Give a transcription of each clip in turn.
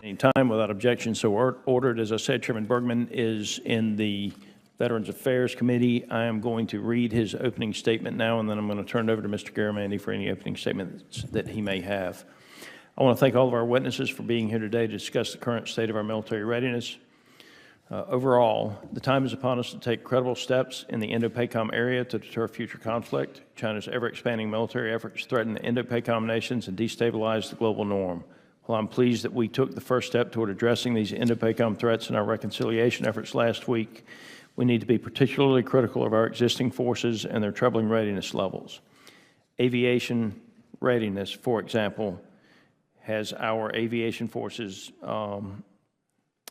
any time without objection, so ordered. As I said, Chairman Bergman is in the Veterans Affairs Committee. I am going to read his opening statement now, and then I'm going to turn it over to Mr. Garamendi for any opening statements that he may have. I want to thank all of our witnesses for being here today to discuss the current state of our military readiness. Overall, the time is upon us to take credible steps in the Indo-PACOM area to deter future conflict. China's ever-expanding military efforts threaten the Indo-PACOM nations and destabilize the global norm. While I'm pleased that we took the first step toward addressing these Indo-PACOM threats in our reconciliation efforts last week, we need to be particularly critical of our existing forces and their troubling readiness levels. Aviation readiness, for example, has our aviation forces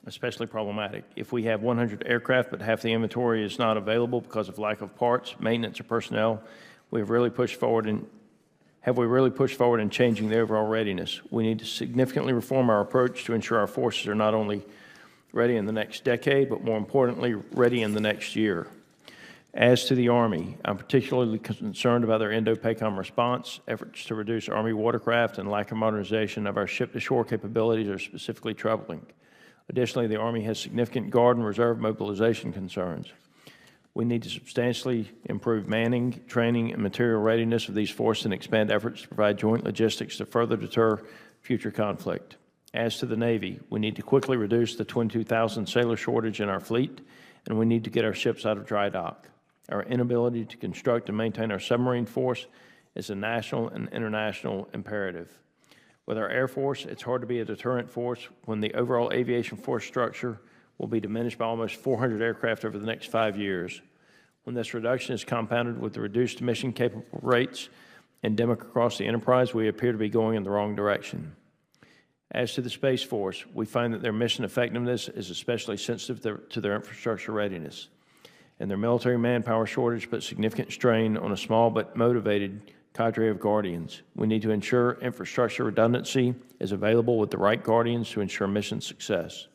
especially problematic. If we have 100 aircraft, but half the inventory is not available because of lack of parts, maintenance, or personnel, we have really pushed forward in changing the overall readiness? We need to significantly reform our approach to ensure our forces are not only ready in the next decade, but more importantly, ready in the next year. As to the Army, I'm particularly concerned about their Indo-PACOM response. Efforts to reduce Army watercraft and lack of modernization of our ship-to-shore capabilities are specifically troubling. Additionally, the Army has significant Guard and Reserve mobilization concerns. We need to substantially improve manning, training, and material readiness of these forces and expand efforts to provide joint logistics to further deter future conflict. As to the Navy, we need to quickly reduce the 22,000 sailor shortage in our fleet, and we need to get our ships out of dry dock. Our inability to construct and maintain our submarine force is a national and international imperative. With our Air Force, it's hard to be a deterrent force when the overall aviation force structure will be diminished by almost 400 aircraft over the next 5 years. When this reduction is compounded with the reduced mission-capable rates endemic across the enterprise, we appear to be going in the wrong direction. As to the Space Force, we find that their mission effectiveness is especially sensitive to their infrastructure readiness, and their military manpower shortage puts significant strain on a small but motivated cadre of Guardians. We need to ensure infrastructure redundancy is available with the right Guardians to ensure mission success.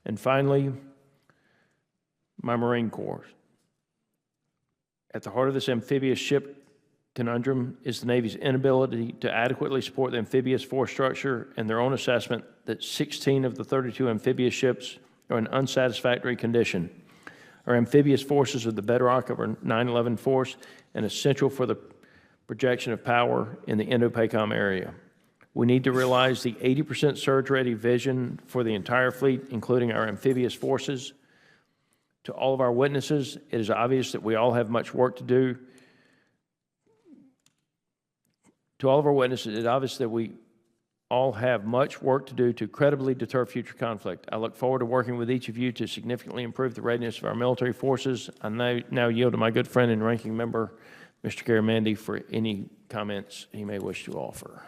And finally, my Marine Corps. At the heart of this amphibious ship conundrum is the Navy's inability to adequately support the amphibious force structure and their own assessment that 16 of the 32 amphibious ships are in unsatisfactory condition. Our amphibious forces are the bedrock of our 9/11 force and essential for the projection of power in the Indo-PACOM area. We need to realize the 80% surge-ready vision for the entire fleet, including our amphibious forces. To all of our witnesses, it is obvious that we all have much work to do. To all of our witnesses, it is obvious that we all have much work to do to credibly deter future conflict. I look forward to working with each of you to significantly improve the readiness of our military forces. I now yield to my good friend and ranking member, Mr. Garamendi, for any comments he may wish to offer.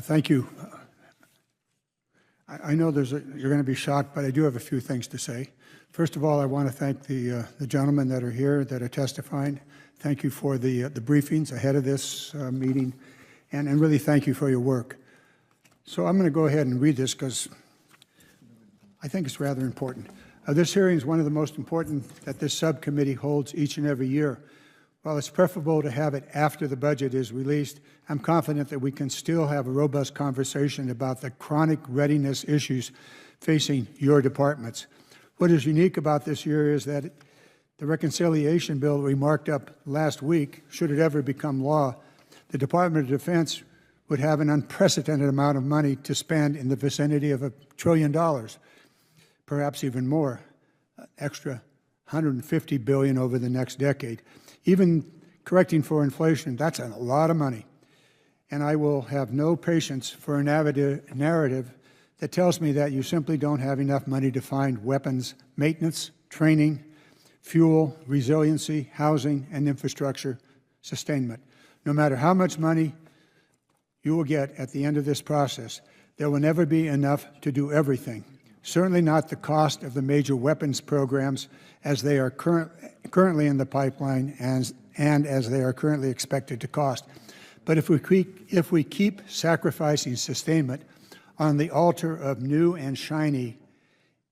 Thank you. I know you're going to be shocked, but I do have a few things to say. First of all, I want to thank the gentlemen that are here that are testifying. Thank you for the briefings ahead of this meeting, and really thank you for your work. So I'm going to go ahead and read this because I think it's rather important. This hearing is one of the most important that this subcommittee holds each and every year. While it's preferable to have it after the budget is released, I'm confident that we can still have a robust conversation about the chronic readiness issues facing your departments. What is unique about this year is that the reconciliation bill that we marked up last week, should it ever become law, the Department of Defense would have an unprecedented amount of money to spend in the vicinity of $1 trillion, perhaps even more, extra $150 billion over the next decade. Even correcting for inflation, that's a lot of money. And I will have no patience for a narrative that tells me that you simply don't have enough money to fund weapons maintenance, training, fuel, resiliency, housing, and infrastructure sustainment. No matter how much money you will get at the end of this process, there will never be enough to do everything. Certainly not the cost of the major weapons programs as they are currently in the pipeline and as they are currently expected to cost. But if we keep sacrificing sustainment on the altar of new and shiny,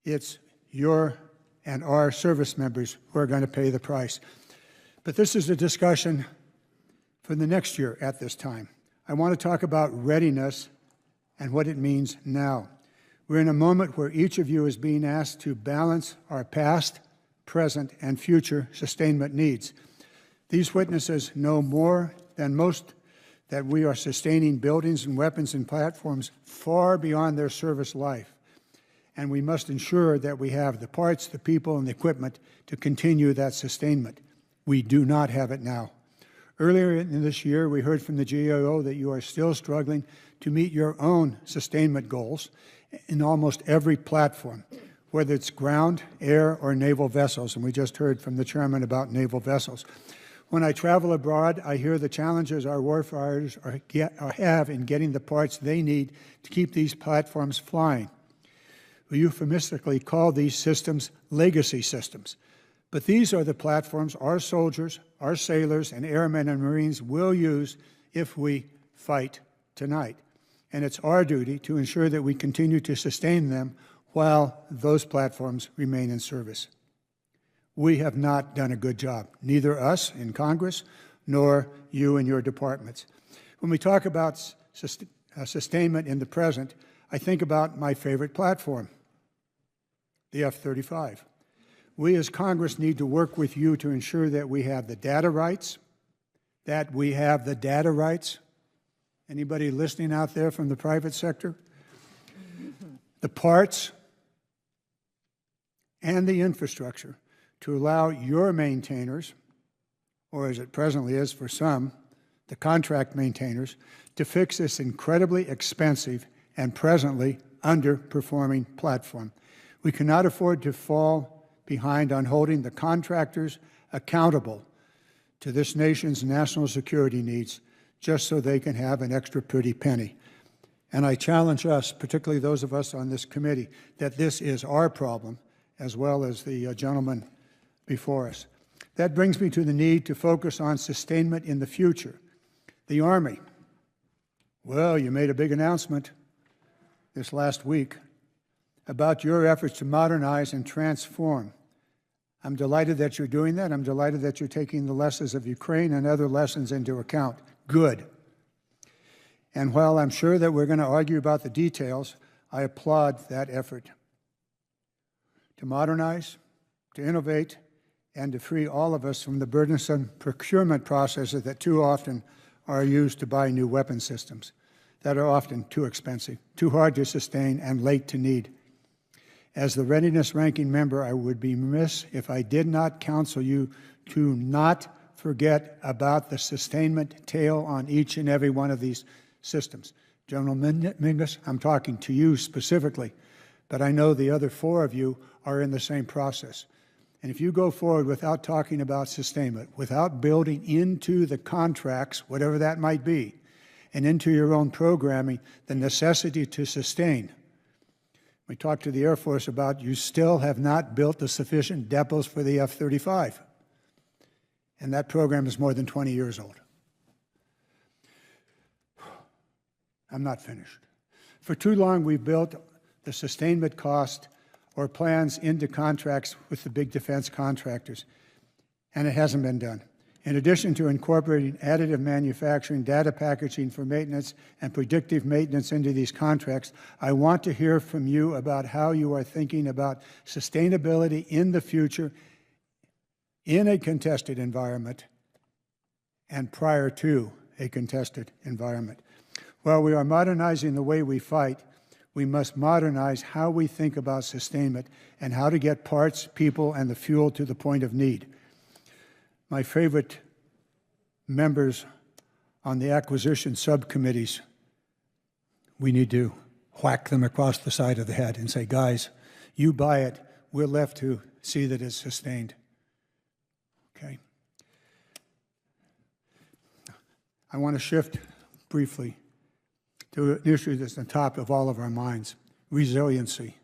it's your and our service members who are going to pay the price. But this is a discussion for the next year at this time. I want to talk about readiness and what it means now. We're in a moment where each of you is being asked to balance our past, present, and future sustainment needs. These witnesses know more than most that we are sustaining buildings and weapons and platforms far beyond their service life. And we must ensure that we have the parts, the people, and the equipment to continue that sustainment. We do not have it now. Earlier in this year, we heard from the GAO that you are still struggling to meet your own sustainment goals in almost every platform, whether it's ground, air, or naval vessels. And we just heard from the chairman about naval vessels. When I travel abroad, I hear the challenges our warfighters have in getting the parts they need to keep these platforms flying. We euphemistically call these systems legacy systems. But these are the platforms our soldiers, our sailors, and airmen and Marines will use if we fight tonight. And it's our duty to ensure that we continue to sustain them while those platforms remain in service. We have not done a good job, neither us in Congress nor you in your departments. When we talk about sustainment in the present, I think about my favorite platform, the F-35. We as Congress need to work with you to ensure that we have the data rights, Anybody listening out there from the private sector? The parts and the infrastructure to allow your maintainers, or as it presently is for some, the contract maintainers, to fix this incredibly expensive and presently underperforming platform. We cannot afford to fall behind on holding the contractors accountable to this nation's national security needs just so they can have an extra pretty penny. And I challenge us, particularly those of us on this committee, that this is our problem as well as the gentleman before us. That brings me to the need to focus on sustainment in the future. The Army. Well, you made a big announcement this last week about your efforts to modernize and transform. I'm delighted that you're doing that. I'm delighted that you're taking the lessons of Ukraine and other lessons into account. Good. And while I'm sure that we're going to argue about the details, I applaud that effort to modernize, to innovate, and to free all of us from the burdensome procurement processes that too often are used to buy new weapon systems that are often too expensive, too hard to sustain, and late to need. As the Readiness Ranking Member, I would be remiss if I did not counsel you to not forget about the sustainment tail on each and every one of these systems. General Mingus, I'm talking to you specifically, but I know the other 4 of you are in the same process. And if you go forward without talking about sustainment, without building into the contracts, whatever that might be, and into your own programming, the necessity to sustain. We talked to the Air Force about you still have not built the sufficient depots for the F-35. And that program is more than 20 years old. I'm not finished. For too long, we've built the sustainment cost or plans into contracts with the big defense contractors, and it hasn't been done. In addition to incorporating additive manufacturing, data packaging for maintenance, and predictive maintenance into these contracts, I want to hear from you about how you are thinking about sustainability in the future in a contested environment and prior to a contested environment. While we are modernizing the way we fight, we must modernize how we think about sustainment and how to get parts, people, and the fuel to the point of need. My favorite members on the acquisition subcommittees, we need to whack them across the side of the head and say, guys, you buy it, we're left to see that it's sustained. Okay. I want to shift briefly to an issue that's on top of all of our minds, resiliency.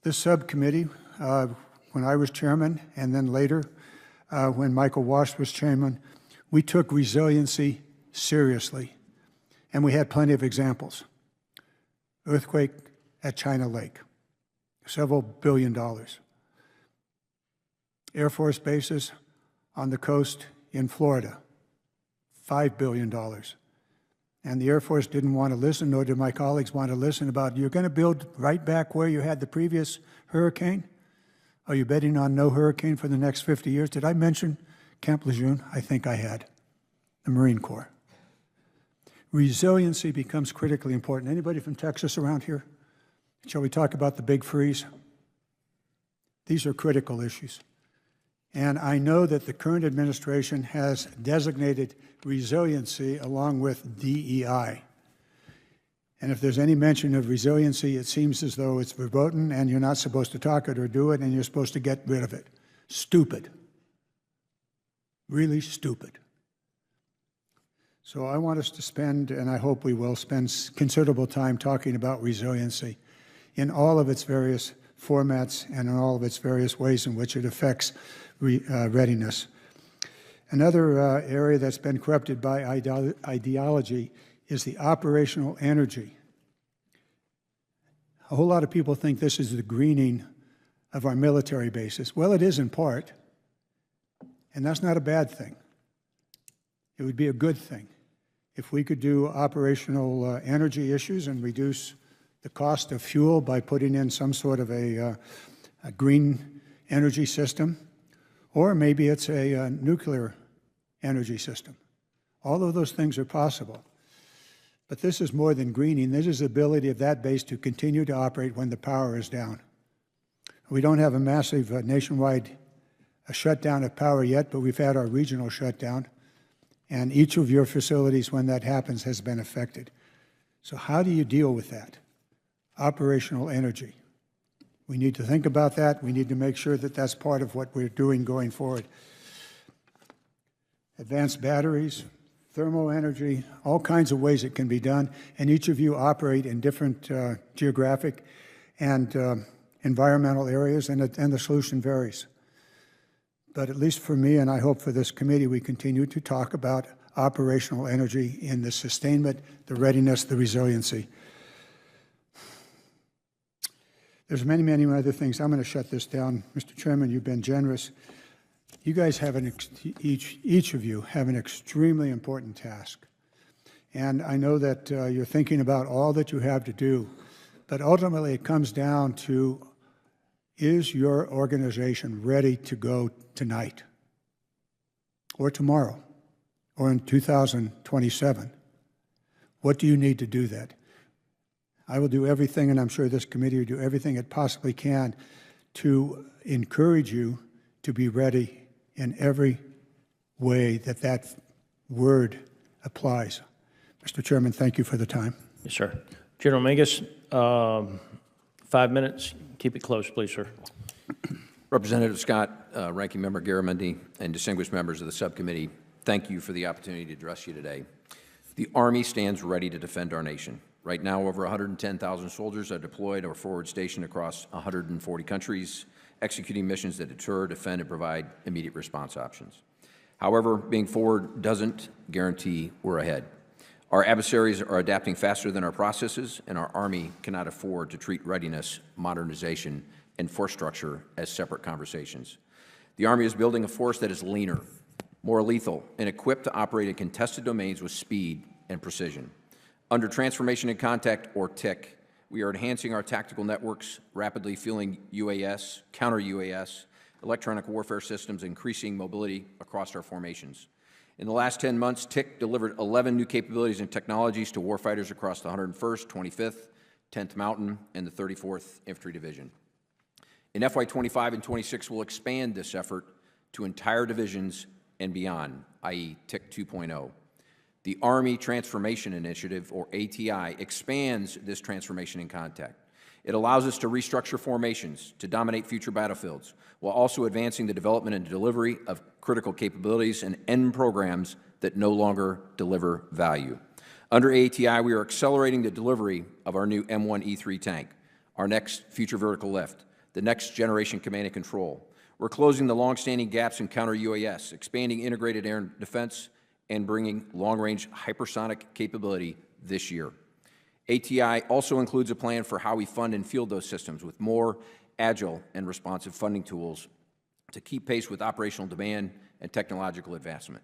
This subcommittee, when I was chairman, and then later when Michael Walsh was chairman, we took resiliency seriously, and we had plenty of examples. Earthquake at China Lake, several $billion. Air Force bases on the coast in Florida, $5 billion. And the Air Force didn't want to listen, nor did my colleagues want to listen about, you're going to build right back where you had the previous hurricane? Are you betting on no hurricane for the next 50 years? Did I mention Camp Lejeune? I think I had. The Marine Corps. Resiliency becomes critically important. Anybody from Texas around here? Shall we talk about the big freeze? These are critical issues. And I know that the current administration has designated resiliency along with DEI. And if there's any mention of resiliency, it seems as though it's verboten and you're not supposed to talk it or do it and you're supposed to get rid of it. Stupid. Really stupid. So I want us to spend, and I hope we will, spend considerable time talking about resiliency in all of its various formats and in all of its various ways in which it affects readiness. Another area that's been corrupted by ideology is the operational energy. A whole lot of people think this is the greening of our military bases. Well, it is in part, and that's not a bad thing. It would be a good thing if we could do operational energy issues and reduce the cost of fuel by putting in some sort of a green energy system, or maybe it's a nuclear energy system. All of those things are possible. But this is more than greening. This is the ability of that base to continue to operate when the power is down. We don't have a massive nationwide shutdown of power yet, but we've had our regional shutdown. And each of your facilities, when that happens, has been affected. So how do you deal with that? Operational energy. We need to think about that. We need to make sure that that's part of what we're doing going forward. Advanced batteries, thermal energy, all kinds of ways it can be done. And each of you operate in different geographic and environmental areas, and the solution varies. But at least for me, and I hope for this committee, we continue to talk about operational energy in the sustainment, the readiness, the resiliency. There's many, many other things. I'm going to shut this down. Mr. Chairman, you've been generous. You guys have each of you have an extremely important task. And I know that you're thinking about all that you have to do, but ultimately it comes down to, is your organization ready to go tonight or tomorrow or in 2027? What do you need to do that? I will do everything, and I'm sure this committee will do everything it possibly can to encourage you to be ready in every way that that word applies. Mr. Chairman, thank you for the time. Yes, sir. General Mingus, 5 minutes. Keep it close, please, sir. Representative Scott, Ranking Member Garamendi, and distinguished members of the subcommittee, thank you for the opportunity to address you today. The Army stands ready to defend our nation. Right now, over 110,000 soldiers are deployed or forward stationed across 140 countries, executing missions that deter, defend, and provide immediate response options. However, being forward doesn't guarantee we're ahead. Our adversaries are adapting faster than our processes, and our Army cannot afford to treat readiness, modernization, and force structure as separate conversations. The Army is building a force that is leaner, more lethal, and equipped to operate in contested domains with speed and precision. Under Transformation in Contact, or TIC, we are enhancing our tactical networks, rapidly fueling UAS, counter-UAS, electronic warfare systems, increasing mobility across our formations. In the last 10 months, TIC delivered 11 new capabilities and technologies to warfighters across the 101st, 25th, 10th Mountain, and the 34th Infantry Division. In FY25 and 26, we'll expand this effort to entire divisions and beyond, i.e. TIC 2.0. The Army Transformation Initiative, or ATI, expands this transformation in contact. It allows us to restructure formations to dominate future battlefields, while also advancing the development and delivery of critical capabilities and end programs that no longer deliver value. Under ATI, we are accelerating the delivery of our new M1E3 tank, our next future vertical lift, the next generation command and control. We're closing the long-standing gaps in counter-UAS, expanding integrated air defense, and bringing long-range hypersonic capability this year. ATI also includes a plan for how we fund and field those systems with more agile and responsive funding tools to keep pace with operational demand and technological advancement.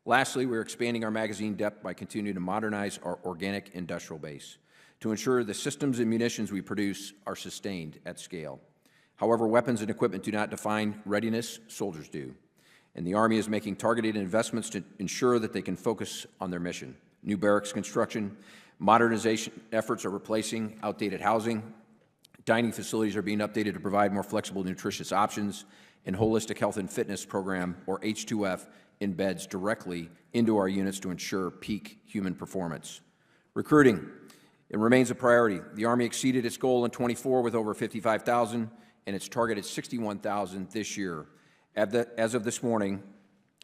Lastly, we're expanding our magazine depth by continuing to modernize our organic industrial base to ensure the systems and munitions we produce are sustained at scale. However, weapons and equipment do not define readiness, soldiers do. And the Army is making targeted investments to ensure that they can focus on their mission. New barracks construction, modernization efforts are replacing outdated housing, dining facilities are being updated to provide more flexible, nutritious options, and Holistic Health and Fitness Program, or H2F, embeds directly into our units to ensure peak human performance. Recruiting, it remains a priority. The Army exceeded its goal in '24 with over 55,000, and it's targeted 61,000 this year. As of this morning,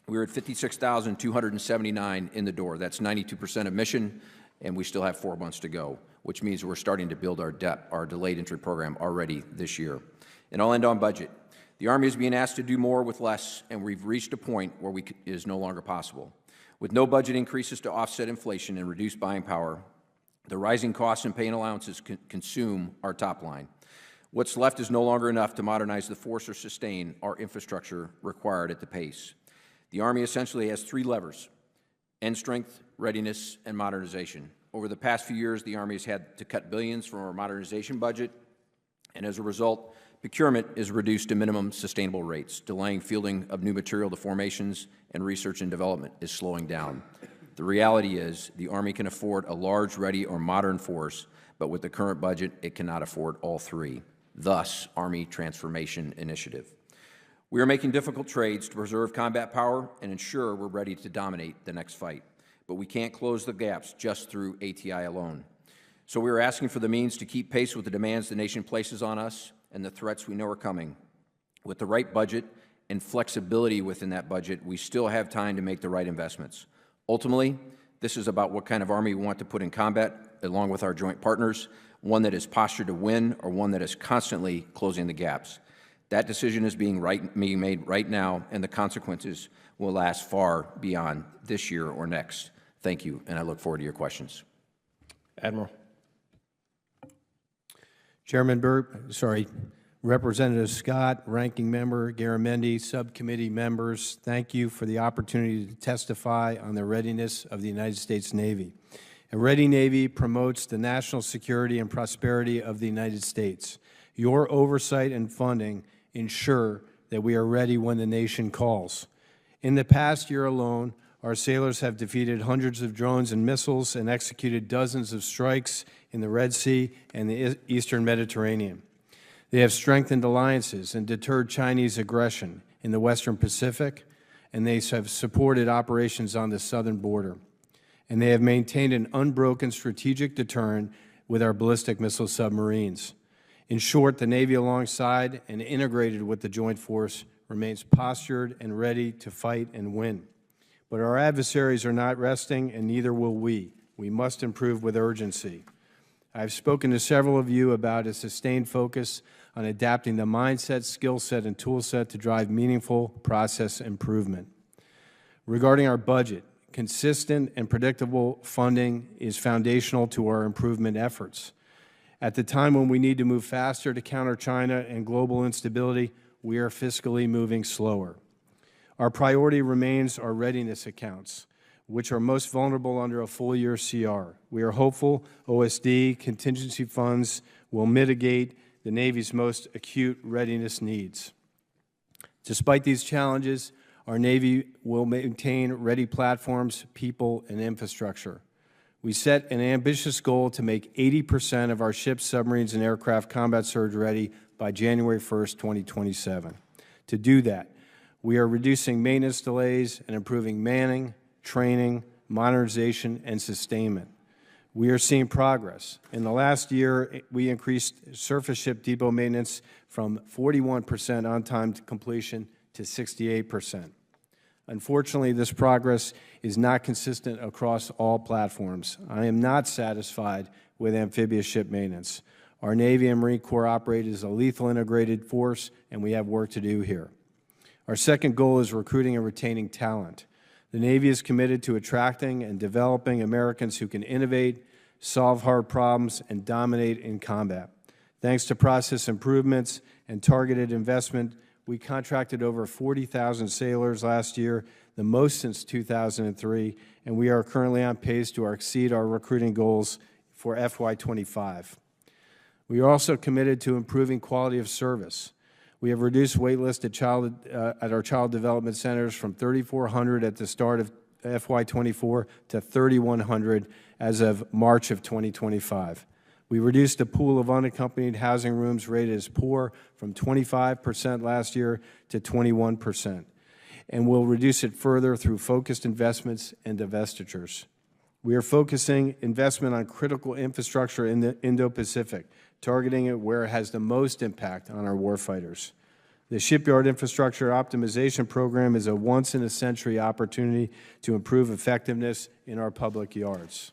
we were at 56,279 in the door. That's 92% of mission, and we still have 4 months to go, which means we're starting to build our delayed entry program already this year. And I'll end on budget. The Army is being asked to do more with less, and we've reached a point where it is no longer possible. With no budget increases to offset inflation and reduce buying power, the rising costs and pay and allowances consume our top line. What's left is no longer enough to modernize the force or sustain our infrastructure required at the pace. The Army essentially has 3 levers: end strength, readiness, and modernization. Over the past few years, the Army has had to cut billions from our modernization budget, and as a result, procurement is reduced to minimum sustainable rates, delaying fielding of new material to formations, and research and development is slowing down. The reality is the Army can afford a large, ready, or modern force, but with the current budget, it cannot afford all 3. Thus, Army Transformation Initiative. We are making difficult trades to preserve combat power and ensure we're ready to dominate the next fight. But we can't close the gaps just through ATI alone. So we are asking for the means to keep pace with the demands the nation places on us and the threats we know are coming. With the right budget and flexibility within that budget, we still have time to make the right investments. Ultimately, this is about what kind of Army we want to put in combat, along with our joint partners, one that is postured to win or one that is constantly closing the gaps. That decision is being made right now, and the consequences will last far beyond this year or next. Thank you, and I look forward to your questions. Admiral. Chairman Representative Scott, Ranking Member Garamendi, Subcommittee members, thank you for the opportunity to testify on the readiness of the United States Navy. A ready Navy promotes the national security and prosperity of the United States. Your oversight and funding ensure that we are ready when the nation calls. In the past year alone, our sailors have defeated hundreds of drones and missiles and executed dozens of strikes in the Red Sea and the Eastern Mediterranean. They have strengthened alliances and deterred Chinese aggression in the Western Pacific, and they have supported operations on the southern border. And they have maintained an unbroken strategic deterrent with our ballistic missile submarines. In short, the Navy, alongside and integrated with the Joint Force, remains postured and ready to fight and win. But our adversaries are not resting, and neither will we. We must improve with urgency. I've spoken to several of you about a sustained focus on adapting the mindset, skill set, and tool set to drive meaningful process improvement. Regarding our budget, consistent and predictable funding is foundational to our improvement efforts. At the time when we need to move faster to counter China and global instability, we are fiscally moving slower. Our priority remains our readiness accounts, which are most vulnerable under a full-year CR. We are hopeful OSD contingency funds will mitigate the Navy's most acute readiness needs. Despite these challenges, our Navy will maintain ready platforms, people, and infrastructure. We set an ambitious goal to make 80% of our ships, submarines, and aircraft combat surge ready by January 1st, 2027. To do that, we are reducing maintenance delays and improving manning, training, modernization, and sustainment. We are seeing progress. In the last year, we increased surface ship depot maintenance from 41% on-time completion to 68%. Unfortunately, this progress is not consistent across all platforms. I am not satisfied with amphibious ship maintenance. Our Navy and Marine Corps operate as a lethal integrated force, and we have work to do here. Our second goal is recruiting and retaining talent. The Navy is committed to attracting and developing Americans who can innovate, solve hard problems, and dominate in combat. Thanks to process improvements and targeted investment, we contracted over 40,000 sailors last year. the most since 2003, and we are currently on pace to exceed our recruiting goals for FY25. We are also committed to improving quality of service. We have reduced wait lists at our child development centers from 3,400 at the start of FY24 to 3,100 as of March of 2025. We reduced the pool of unaccompanied housing rooms rated as poor from 25% last year to 21%, and will reduce it further through focused investments and divestitures. We are focusing investment on critical infrastructure in the Indo-Pacific, targeting it where it has the most impact on our warfighters. The Shipyard Infrastructure Optimization Program is a once-in-a-century opportunity to improve effectiveness in our public yards.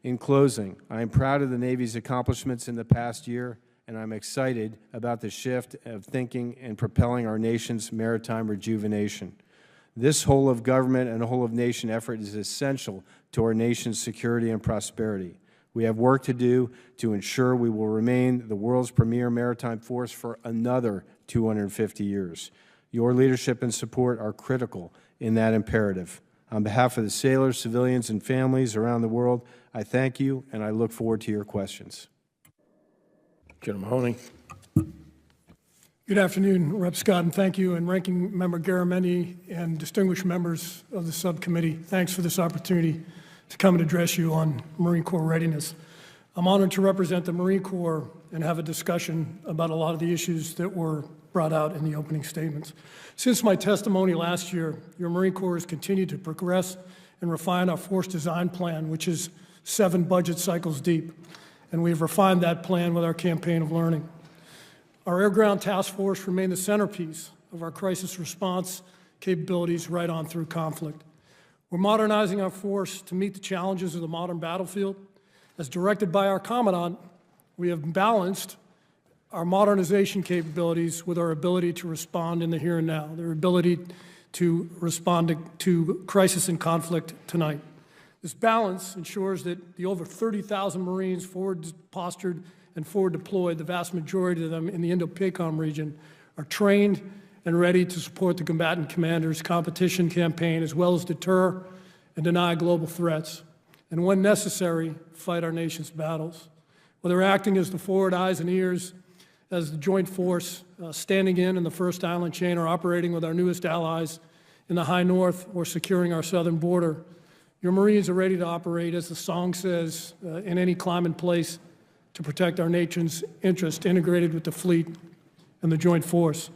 In closing, I am proud of the Navy's accomplishments in the past year, and I'm excited about the shift of thinking and propelling our nation's maritime rejuvenation. This whole-of-government and whole-of-nation effort is essential to our nation's security and prosperity. We have work to do to ensure we will remain the world's premier maritime force for another 250 years. Your leadership and support are critical in that imperative. On behalf of the sailors, civilians, and families around the world, I thank you, and I look forward to your questions. General Mahoney. Good afternoon, Rep. Scott, and thank you, and Ranking Member Garamendi and distinguished members of the subcommittee. Thanks for this opportunity to come and address you on Marine Corps readiness. I'm honored to represent the Marine Corps and have a discussion about a lot of the issues that were brought out in the opening statements. Since my testimony last year, your Marine Corps has continued to progress and refine our force design plan, which is 7 budget cycles deep, and we've refined that plan with our campaign of learning. Our Air Ground Task Force remained the centerpiece of our crisis response capabilities right on through conflict. We're modernizing our force to meet the challenges of the modern battlefield. As directed by our commandant, we have balanced our modernization capabilities with our ability to respond in the here and now, their ability to respond to crisis and conflict tonight. This balance ensures that the over 30,000 Marines forward postured and forward deployed, the vast majority of them in the Indo-PACOM region, are trained and ready to support the combatant commanders' competition campaign, as well as deter and deny global threats, and when necessary, fight our nation's battles. Whether acting as the forward eyes and ears, as the joint force, standing in the first island chain, or operating with our newest allies in the high north, or securing our southern border, your Marines are ready to operate, as the song says, in any climate and place to protect our nation's interest, integrated with the fleet and the joint force.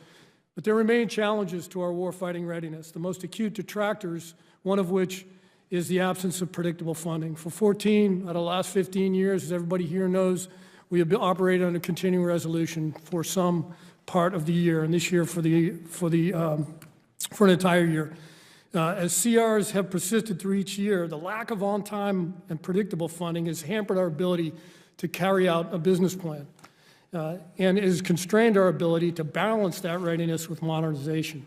But there remain challenges to our warfighting readiness, the most acute detractors, one of which is the absence of predictable funding. For 14 out of the last 15 years, as everybody here knows, we have been operating under continuing resolution for some part of the year, and this year for an entire year. As CRs have persisted through each year, the lack of on-time and predictable funding has hampered our ability to carry out a business plan, and has constrained our ability to balance that readiness with modernization.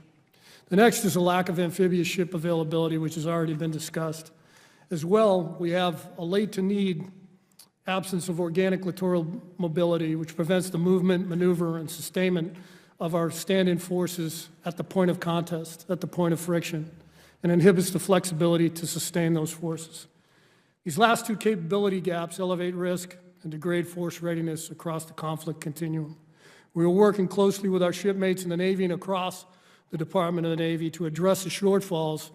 The next is a lack of amphibious ship availability, which has already been discussed. As well, we have a late-to-need absence of organic littoral mobility, which prevents the movement, maneuver, and sustainment of our stand-in forces at the point of contest, at the point of friction, and inhibits the flexibility to sustain those forces. These last two capability gaps elevate risk and degrade force readiness across the conflict continuum. We are working closely with our shipmates in the Navy and across the Department of the Navy to address the shortfalls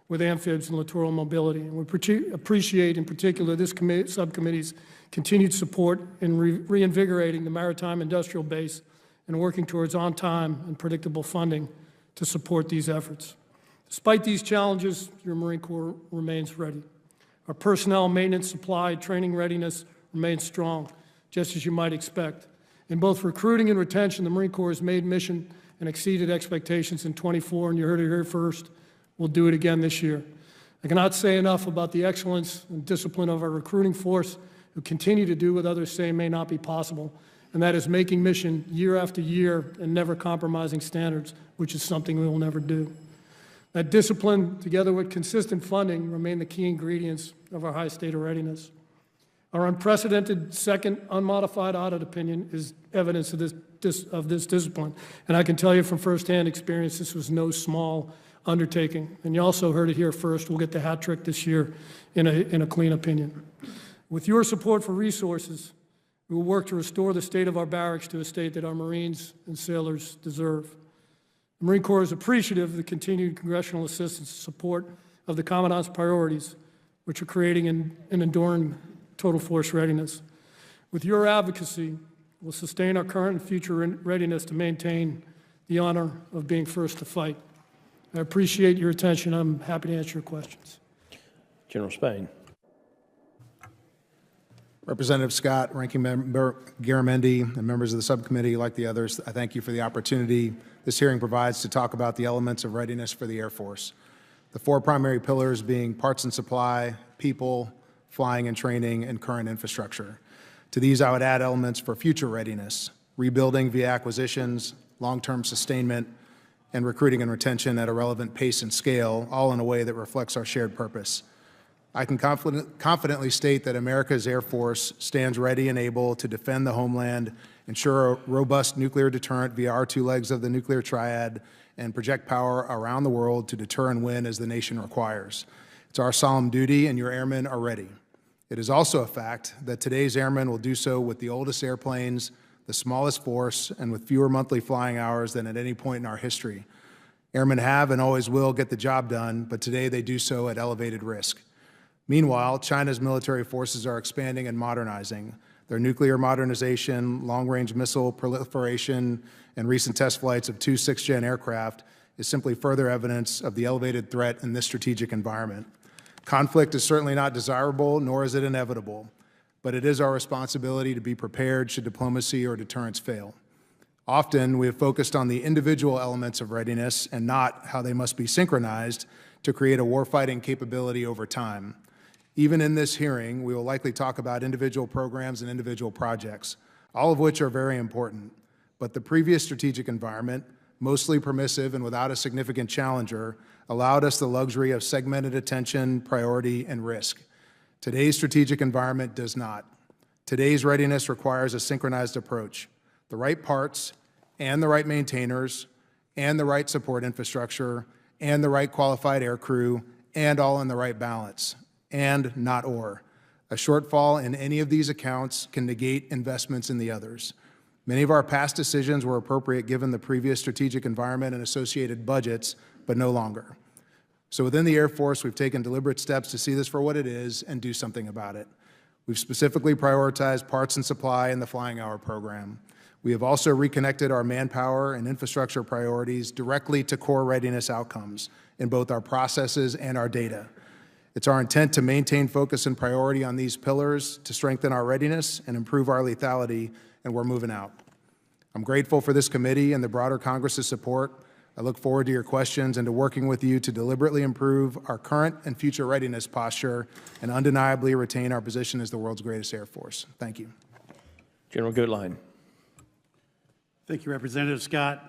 with amphibs and littoral mobility. And we appreciate, in particular, this subcommittee's continued support in reinvigorating the maritime industrial base and working towards on-time and predictable funding to support these efforts. Despite these challenges, your Marine Corps remains ready. Our personnel, maintenance, supply, training readiness remains strong, just as you might expect. In both recruiting and retention, the Marine Corps has made mission and exceeded expectations in '24, and you heard it here first. We'll do it again this year. I cannot say enough about the excellence and discipline of our recruiting force, who continue to do what others say may not be possible, and that is making mission year after year and never compromising standards, which is something we will never do. That discipline, together with consistent funding, remain the key ingredients of our high state of readiness. Our unprecedented second unmodified audit opinion is evidence of this discipline, and I can tell you from firsthand experience, this was no small undertaking. And you also heard it here first. We'll get the hat trick this year in a clean opinion. With your support for resources, we will work to restore the state of our barracks to a state that our Marines and sailors deserve. The Marine Corps is appreciative of the continued congressional assistance and support of the Commandant's priorities, which are creating an enduring total force readiness. With your advocacy, we'll sustain our current and future readiness to maintain the honor of being first to fight. I appreciate your attention. I'm happy to answer your questions. General Spain. Representative Scott, Ranking Member Garamendi, and members of the subcommittee, like the others, I thank you for the opportunity this hearing provides to talk about the elements of readiness for the Air Force. The four primary pillars being parts and supply, people, flying and training, and current infrastructure. To these, I would add elements for future readiness, rebuilding via acquisitions, long-term sustainment, and recruiting and retention at a relevant pace and scale, all in a way that reflects our shared purpose. I can confidently state that America's Air Force stands ready and able to defend the homeland, ensure a robust nuclear deterrent via our two legs of the nuclear triad, and project power around the world to deter and win as the nation requires. It's our solemn duty, and your airmen are ready. It is also a fact that today's airmen will do so with the oldest airplanes, the smallest force, and with fewer monthly flying hours than at any point in our history. Airmen have and always will get the job done, but today they do so at elevated risk. Meanwhile, China's military forces are expanding and modernizing. Their nuclear modernization, long-range missile proliferation, and recent test flights of two 6th-gen aircraft is simply further evidence of the elevated threat in this strategic environment. Conflict is certainly not desirable, nor is it inevitable, but it is our responsibility to be prepared should diplomacy or deterrence fail. Often, we have focused on the individual elements of readiness and not how they must be synchronized to create a warfighting capability over time. Even in this hearing, we will likely talk about individual programs and individual projects, all of which are very important. But the previous strategic environment, mostly permissive and without a significant challenger, allowed us the luxury of segmented attention, priority, and risk. Today's strategic environment does not. Today's readiness requires a synchronized approach. The right parts and the right maintainers and the right support infrastructure and the right qualified air crew and all in the right balance. And not or. A shortfall in any of these accounts can negate investments in the others. Many of our past decisions were appropriate given the previous strategic environment and associated budgets, but no longer. So within the Air Force, we've taken deliberate steps to see this for what it is and do something about it. We've specifically prioritized parts and supply in the flying hour program. We have also reconnected our manpower and infrastructure priorities directly to core readiness outcomes in both our processes and our data. It's our intent to maintain focus and priority on these pillars to strengthen our readiness and improve our lethality, and we're moving out. I'm grateful for this committee and the broader Congress's support. I look forward to your questions and to working with you to deliberately improve our current and future readiness posture and undeniably retain our position as the world's greatest Air Force. Thank you. General Guetlein. Thank you, Representative Scott,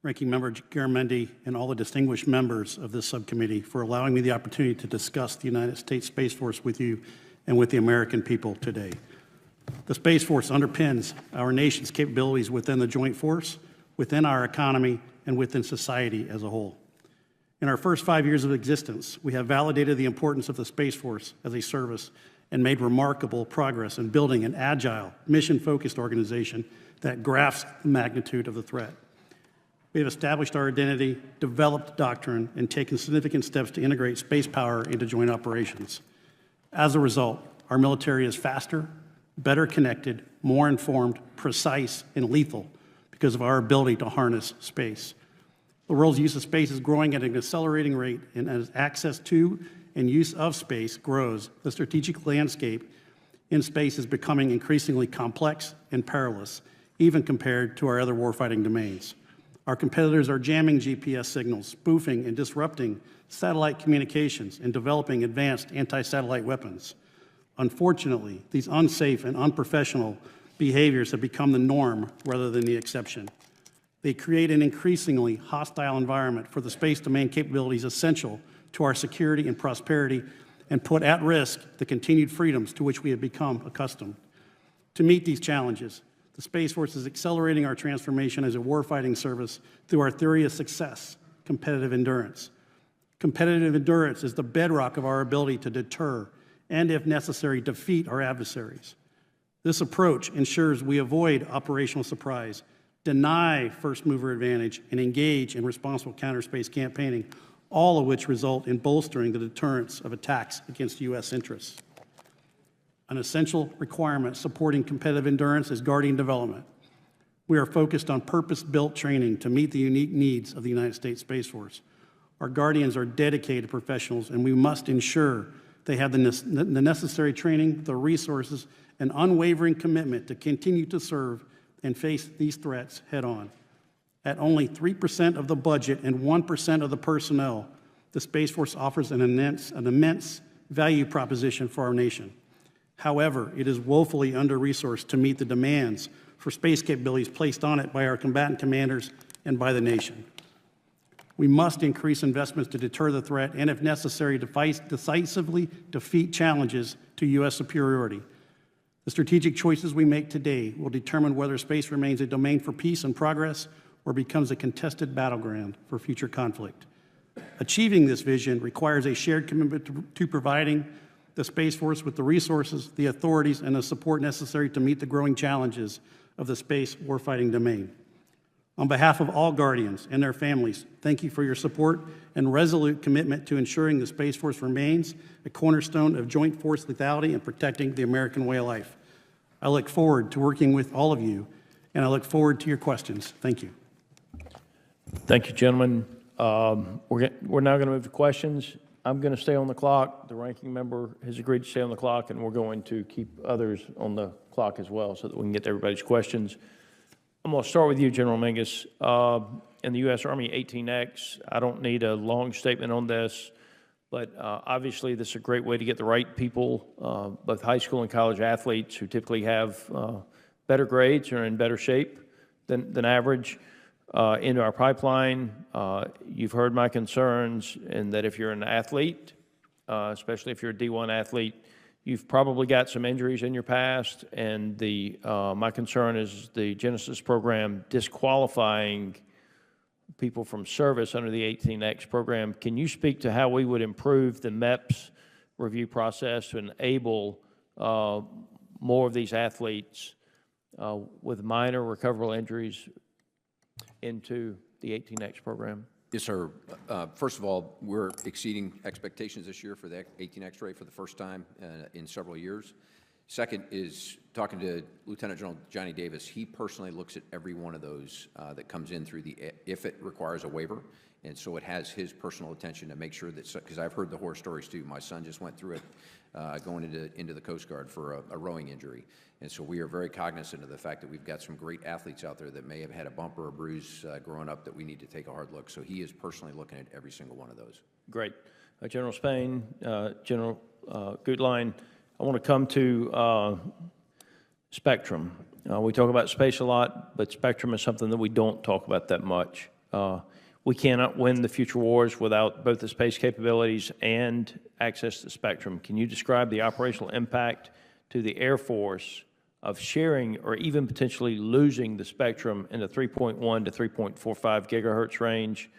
Ranking Member Garamendi, and all the distinguished members of this subcommittee for allowing me the opportunity to discuss the United States Space Force with you and with the American people today. The Space Force underpins our nation's capabilities within the joint force, within our economy, and within society as a whole. In our first 5 years of existence, we have validated the importance of the Space Force as a service and made remarkable progress in building an agile, mission-focused organization that grasps the magnitude of the threat. We have established our identity, developed doctrine, and taken significant steps to integrate space power into joint operations. As a result, our military is faster, better connected, more informed, precise, and lethal because of our ability to harness space. The world's use of space is growing at an accelerating rate, and as access to and use of space grows, the strategic landscape in space is becoming increasingly complex and perilous, even compared to our other warfighting domains. Our competitors are jamming GPS signals, spoofing and disrupting satellite communications, and developing advanced anti-satellite weapons. Unfortunately, these unsafe and unprofessional behaviors have become the norm rather than the exception. They create an increasingly hostile environment for the space domain capabilities essential to our security and prosperity, and put at risk the continued freedoms to which we have become accustomed. To meet these challenges, the Space Force is accelerating our transformation as a warfighting service through our theory of success, competitive endurance, Competitive endurance is the bedrock of our ability to deter and, if necessary, defeat our adversaries. This approach ensures we avoid operational surprise, deny first mover advantage, and engage in responsible counterspace campaigning, all of which result in bolstering the deterrence of attacks against U.S. interests. An essential requirement supporting competitive endurance is Guardian development. We are focused on purpose-built training to meet the unique needs of the United States Space Force. Our Guardians are dedicated professionals, and we must ensure they have the necessary training, the resources, and unwavering commitment to continue to serve and face these threats head-on. At only 3% of the budget and 1% of the personnel, the Space Force offers an immense value proposition for our nation. However, it is woefully under-resourced to meet the demands for space capabilities placed on it by our combatant commanders and by the nation. We must increase investments to deter the threat and, if necessary, decisively defeat challenges to U.S. superiority. The strategic choices we make today will determine whether space remains a domain for peace and progress or becomes a contested battleground for future conflict. Achieving this vision requires a shared commitment to providing the Space Force with the resources, the authorities, and the support necessary to meet the growing challenges of the space warfighting domain. On behalf of all Guardians and their families, thank you for your support and resolute commitment to ensuring the Space Force remains a cornerstone of joint force lethality and protecting the American way of life. I look forward to working with all of you, and I look forward to your questions. Thank you. Thank you, gentlemen. We're now going to move to questions. I'm going to stay on the clock. The ranking member has agreed to stay on the clock, and we're going to keep others on the clock as well so that we can get to everybody's questions. I'm going to start with you, General Mingus. In the U.S. Army 18X, I don't need a long statement on this, but obviously this is a great way to get the right people, both high school and college athletes who typically have better grades or in better shape than average, into our pipeline. You've heard my concerns in that if you're an athlete, especially if you're a D1 athlete, you've probably got some injuries in your past, and my concern is the Genesis program disqualifying people from service under the 18X program. Can you speak to how we would improve the MEPS review process to enable more of these athletes with minor recoverable injuries into the 18X program? Yes, sir. First of all, we're exceeding expectations this year for the 18X rate for the first time in several years. Second is talking to Lieutenant General Johnny Davis. He personally looks at every one of those that comes in through if it requires a waiver. And so it has his personal attention to make sure that, because I've heard the horror stories too. My son just went through it going into the Coast Guard for a rowing injury. And so we are very cognizant of the fact that we've got some great athletes out there that may have had a bump or a bruise growing up that we need to take a hard look. So he is personally looking at every single one of those. Great. General Spain, General Guetlein, I want to come to spectrum. We talk about space a lot, but spectrum is something that we don't talk about that much. We cannot win the future wars without both the space capabilities and access to spectrum. Can you describe the operational impact to the Air Force of sharing or even potentially losing the spectrum in the 3.1 to 3.45 gigahertz range?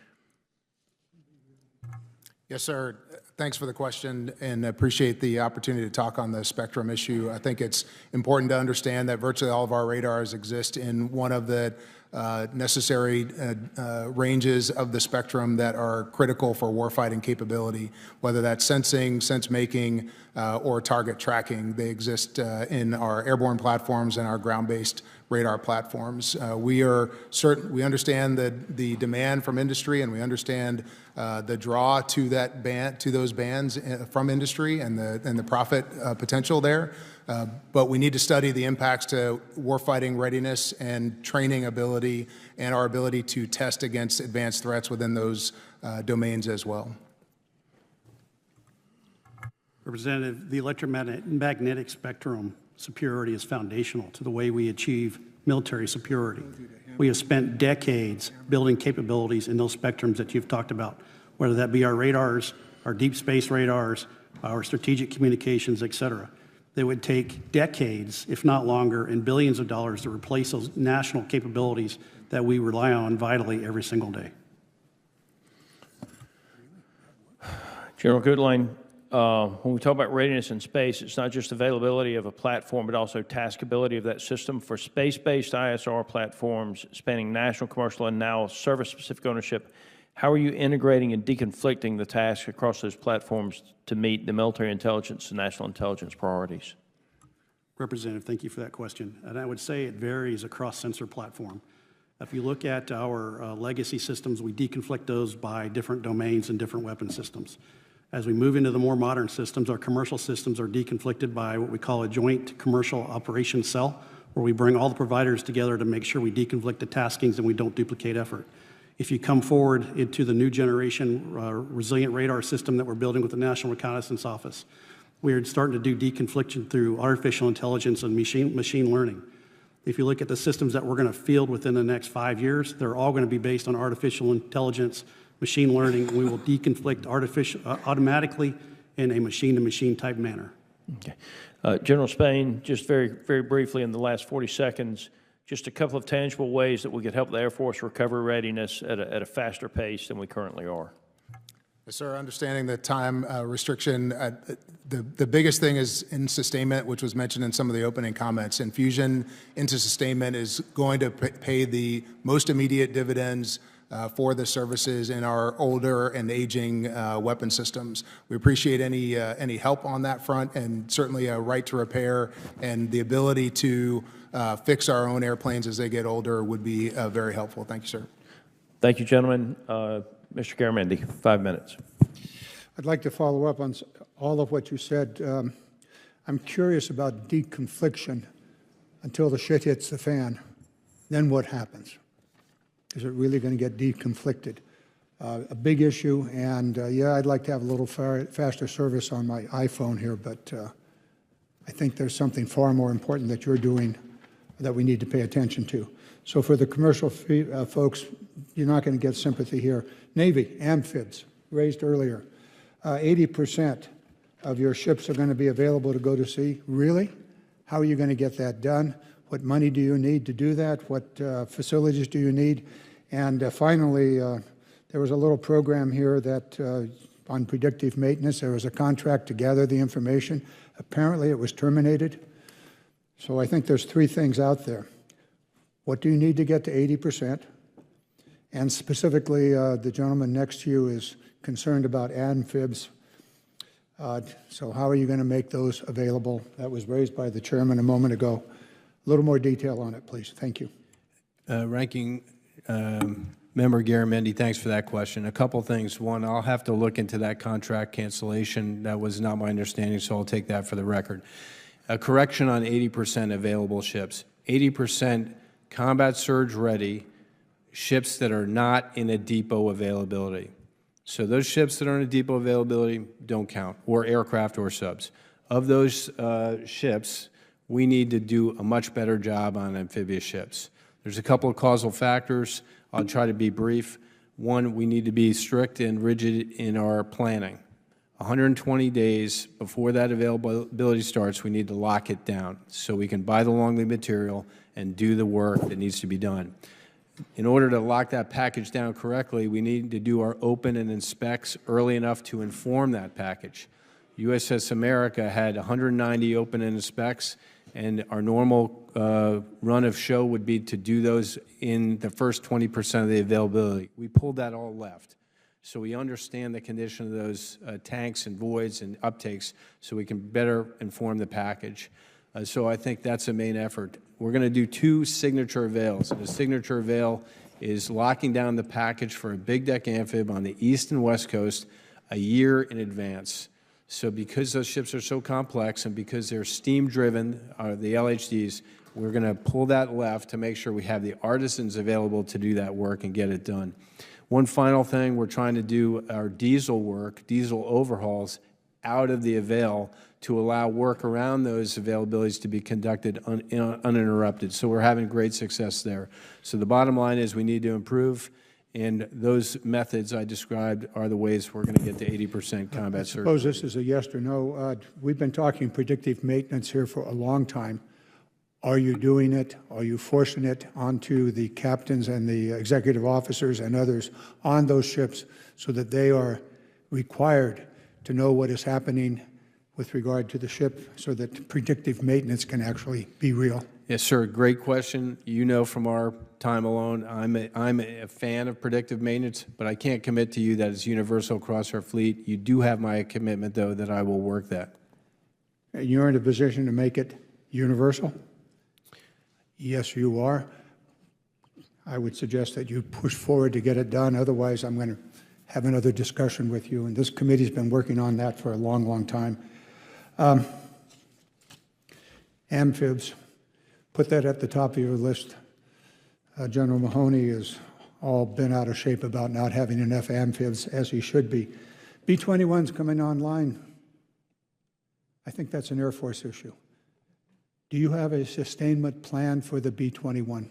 Yes, sir. Thanks for the question, and appreciate the opportunity to talk on the spectrum issue. I think it's important to understand that virtually all of our radars exist in one of the necessary ranges of the spectrum that are critical for warfighting capability, whether that's sensing, sense-making, or target tracking. They exist in our airborne platforms and our ground-based radar platforms. We understand the demand from industry, and we understand the draw to those bands from industry and the profit potential there. But we need to study the impacts to warfighting readiness and training ability and our ability to test against advanced threats within those domains as well. Representative, the electromagnetic spectrum superiority is foundational to the way we achieve military superiority. We have spent decades building capabilities in those spectrums that you've talked about, whether that be our radars, our deep space radars, our strategic communications, et cetera. They would take decades, if not longer, and billions of dollars to replace those national capabilities that we rely on vitally every single day. General Guetlein, when we talk about readiness in space, it's not just availability of a platform, but also taskability of that system. For space-based ISR platforms spanning national, commercial, and now service-specific ownership, how are you integrating and deconflicting the tasks across those platforms to meet the military intelligence and national intelligence priorities? Representative, thank you for that question. And I would say it varies across sensor platform. If you look at our legacy systems, we deconflict those by different domains and different weapon systems. As we move into the more modern systems, our commercial systems are deconflicted by what we call a joint commercial operations cell, where we bring all the providers together to make sure we deconflict the taskings and we don't duplicate effort. If you come forward into the new generation resilient radar system that we're building with the National Reconnaissance Office, we are starting to do deconfliction through artificial intelligence and machine learning. If you look at the systems that we're going to field within the next 5 years, they're all going to be based on artificial intelligence, machine learning, and we will deconflict automatically in a machine-to-machine type manner. Okay. General Spain, just very briefly in the last 40 seconds, just a couple of tangible ways that we could help the Air Force recover readiness at a faster pace than we currently are. Yes, sir. Understanding the time restriction, the biggest thing is in sustainment, which was mentioned in some of the opening comments. Infusion into sustainment is going to pay the most immediate dividends for the services in our older and aging weapon systems. We appreciate any help on that front, and certainly a right to repair and the ability to fix our own airplanes as they get older would be very helpful. Thank you, sir. Thank you, gentlemen. Mr. Garamendi, 5 minutes. I'd like to follow up on all of what you said. I'm curious about deconfliction until the shit hits the fan. Then what happens? Is it really going to get deconflicted? A big issue, and yeah, I'd like to have a little faster service on my iPhone here, but I think there's something far more important that you're doing that we need to pay attention to. So for the commercial folks, you're not going to get sympathy here. Navy, amphibs, raised earlier. 80% of your ships are going to be available to go to sea. Really? How are you going to get that done? What money do you need to do that? What facilities do you need? And finally, there was a little program here that on predictive maintenance, there was a contract to gather the information. Apparently, it was terminated. So I think there's 3 things out there. What do you need to get to 80%? And specifically, the gentleman next to you is concerned about amphibs. So how are you going to make those available? That was raised by the chairman a moment ago. A little more detail on it, please. Thank you. Ranking Member Garamendi, thanks for that question. A couple things. One, I'll have to look into that contract cancellation. That was not my understanding, so I'll take that for the record. A correction on 80% available ships. 80% combat surge ready ships that are not in a depot availability. So those ships that are in a depot availability don't count, or aircraft or subs. Of those ships, we need to do a much better job on amphibious ships. There's a couple of causal factors. I'll try to be brief. One, we need to be strict and rigid in our planning. 120 days before that availability starts, we need to lock it down so we can buy the long lead material and do the work that needs to be done. In order to lock that package down correctly, we need to do our open and inspects early enough to inform that package. USS America had 190 open and inspects, and our normal run of show would be to do those in the first 20% of the availability. We pulled that all left. So we understand the condition of those tanks and voids and uptakes so we can better inform the package. So I think that's a main effort. We're going to do 2 signature avails. The signature avail is locking down the package for a big deck amphib on the east and west coast a year in advance. So because those ships are so complex and because they're steam-driven, the LHDs, we're going to pull that left to make sure we have the artisans available to do that work and get it done. One final thing, we're trying to do our diesel work, diesel overhauls, out of the avail to allow work around those availabilities to be conducted uninterrupted. So we're having great success there. So the bottom line is we need to improve, and those methods I described are the ways we're going to get to 80% combat surge. I suppose this is a yes or no. We've been talking predictive maintenance here for a long time. Are you doing it? Are you forcing it onto the captains and the executive officers and others on those ships so that they are required to know what is happening with regard to the ship so that predictive maintenance can actually be real? Yes, sir. Great question. You know from our time alone, I'm a fan of predictive maintenance, but I can't commit to you that it's universal across our fleet. You do have my commitment, though, that I will work that. And you're in a position to make it universal? Yes, you are. I would suggest that you push forward to get it done. Otherwise, I'm going to have another discussion with you. And this committee's been working on that for a long, long time. Amphibs, put that at the top of your list. General Mahoney has all been out of shape about not having enough amphibs, as he should be. B-21's coming online. I think that's an Air Force issue. Do you have a sustainment plan for the B-21?